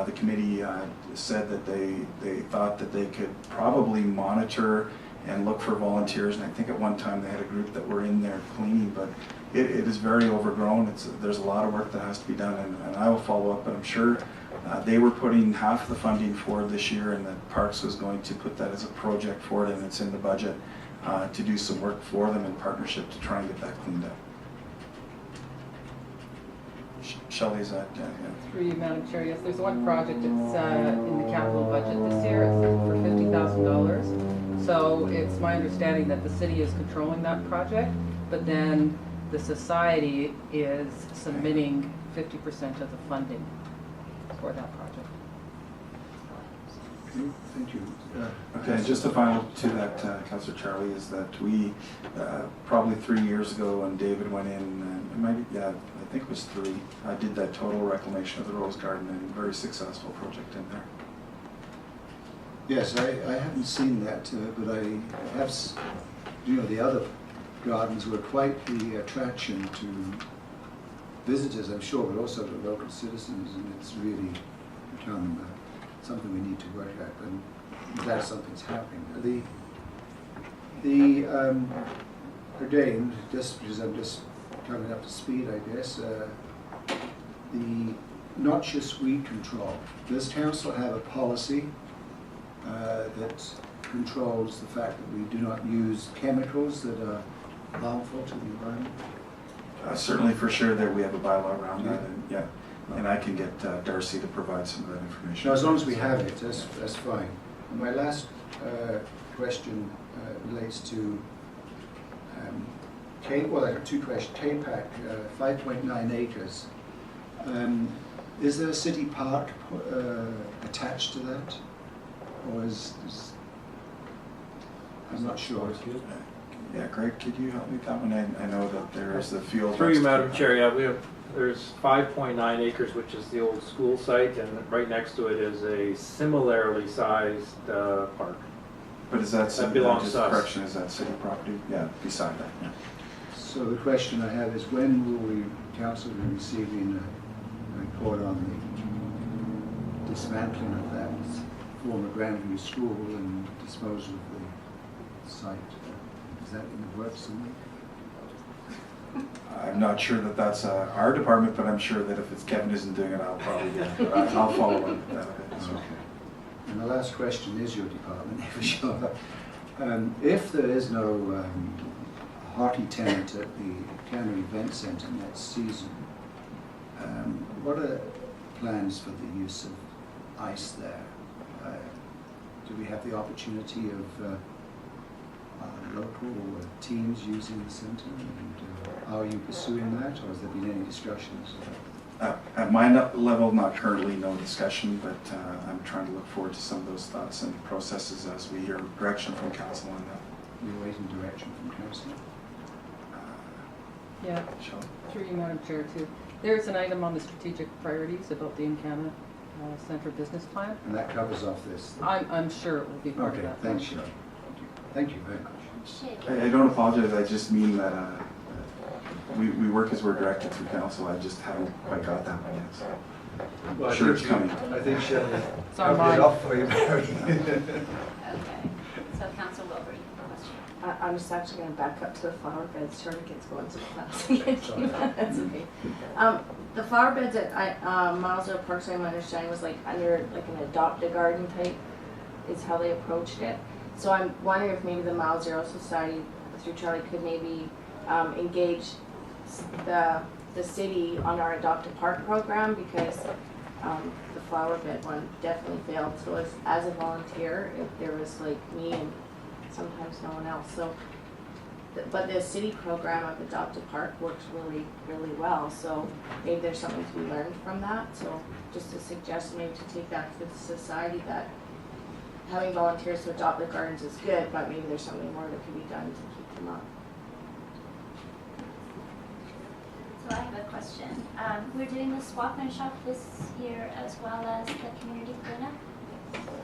the committee said that they thought that they could probably monitor and look for volunteers. And I think at one time they had a group that were in there cleaning, but it is very overgrown. There's a lot of work that has to be done, and I will follow up, but I'm sure they were putting half the funding for this year, and that Parks was going to put that as a project for it, and it's in the budget to do some work for them in partnership to try and get that cleaned up. Shelley's at, Through you, Madam Chair, yes, there's one project, it's in the capital budget this year, it's for $50,000. So it's my understanding that the city is controlling that project, but then the society is submitting 50% of the funding for that project. Okay, thank you. okay, and just a final to that, Councillor Charlie, is that we, probably 3 years ago when David went in, and it might, yeah, I think it was 3, I did that total reclamation of the Rose Garden, and very successful project in there. Yes, I haven't seen that, but I have, the other gardens were quite the attraction to visitors, I'm sure, but also to local citizens, and it's really become something we need to work at, and I'm glad something's happening. Again, just because I'm just coming up to speed, I guess, the noxious weed control. Does council have a policy that controls the fact that we do not use chemicals that are harmful to the environment? Certainly, for sure, that we have a bylaw around that, and yeah, and I can get Darcy to provide some of that information. No, as long as we have it, that's fine. And my last question relates to well, I have 2 questions. K-PAC, 5.9 acres. Is there a city park attached to that, or is I'm not sure. Yeah, Greg, could you help me with that one? I know that there is the field. Through you, next to Madam it. Chair, yeah, there's 5.9 acres, which is the old school site, and right next to it is a similarly sized park. But is that city, belongs just to us. correction, is that city property? Yeah, beside that, yeah. So the question I have is, when will we, council, be receiving a report on the dismantling of that former Grandview School and disposal of the site? Is that in the works somewhere? I'm not sure that that's our department, but I'm sure that if it's Kevin isn't doing it, I'll probably do it. I'll follow up with that a bit as well. Okay. And the last question is your department, for sure. If there is no hockey tent at the Canada Event Centre next season, what are plans for the use of ice there? Do we have the opportunity of local teams using the centre? And are you pursuing that, or has there been any discussions? At my level, not currently, no discussion, but I'm trying to look forward to some of those thoughts and processes as we hear direction from council on that. You're waiting direction from council? Yeah, through you, Madam Chair, too. There's an item on the strategic priorities about the Encana Centre Business Plan. And that covers off this? I'm sure it will be part of Okay, that. thanks, Shelley. Thank you very much. I don't apologize, I just mean that we work as we're directed through council. I just haven't quite got that one yet, so Well, I'm sure it's coming. I think Shelley It's covered online. it up for you, Mary. Okay, so Council Wilbur, you have a question? I'm just actually gonna back up to the flower beds, sure it gets going so fast again. That's okay. The flower beds at Miles Hill Parkside, my understanding was like under like an adopt-a-garden type is how they approached it. So I'm wondering if maybe the Miles Zero Society through Charlie could maybe engage the city on our Adopt a Park program, because the flower bed one definitely failed. So as a volunteer, if there was like me and sometimes no one else. So, but the city program of Adopt a Park works really, really well. So maybe there's something to be learned from that. So just a suggestion maybe to take that to the society, that having volunteers to adopt the gardens is good, but maybe there's something more that can be done to keep them up. So I have a question. We're doing the swap and shop this year as well as the community cleanup,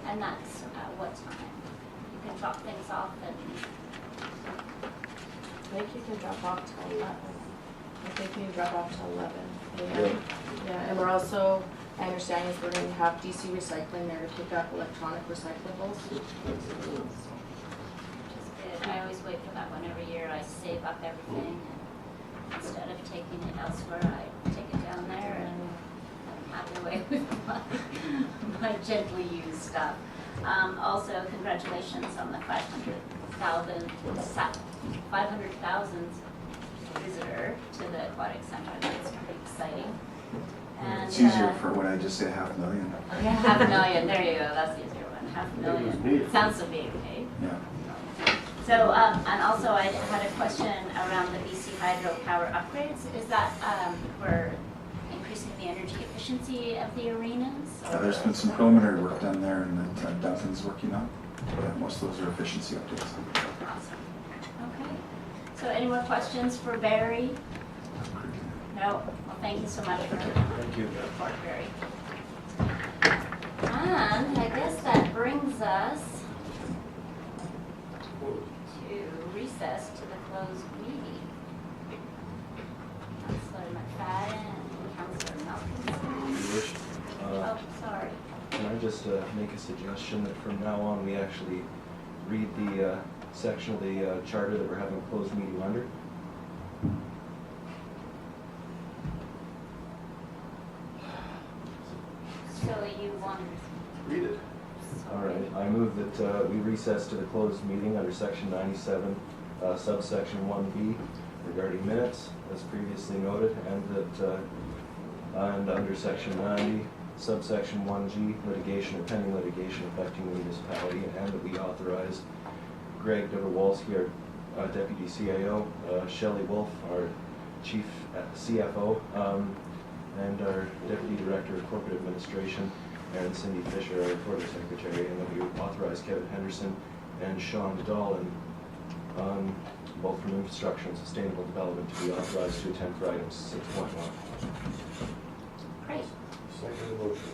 and that's what time? You can drop things off and... I think you can drop off till 11. I think you can drop off till 11 a.m. Yeah, and we're also, I understand is we're going to have DC Recycling there to pick up electronic recyclables. Which is good. I always wait for that one every year. I save up everything, and instead of taking it elsewhere, I take it down there, and I'm happy away with my gently used stuff. Also, congratulations on the 500,000th visitor to the aquatic center. That's pretty exciting. And, It's easier for when I just say 500,000. Yeah, 500,000. There you go. That's the easier one. 500,000. Sounds so big, eh? Yeah. So, and also I had a question around the BC Hydro power upgrades. Is that for increasing the energy efficiency of the arenas? There's been some preliminary work done there, and that Dawson's working on. Yeah, most of those are efficiency updates. Awesome. Okay. So any more questions for Barry? No? Well, thank you so much for your report, Barry. And I guess that brings us to recess to the closed meeting. Councillor McFadden and Councillor Malcolm. Oh, sorry. Can I just make a suggestion that from now on we actually read the section of the charter that we're having a closed meeting under? So you want to Read it. All right, I move that we recess to the closed meeting under section 97, subsection 1B regarding minutes, as previously noted, and that and under section 90, subsection 1G, litigation or pending litigation affecting the municipality, and that we authorize Greg Dobrowolski, our deputy CAO, Shelley Wolf, our chief CFO, and our deputy director of corporate administration, and Cindy Fisher, our recording secretary, and that we authorize Kevin Henderson and Sean Dahlin, both from infrastructure and sustainable development, to be authorized to attend for items 6.1. Great. Second motion.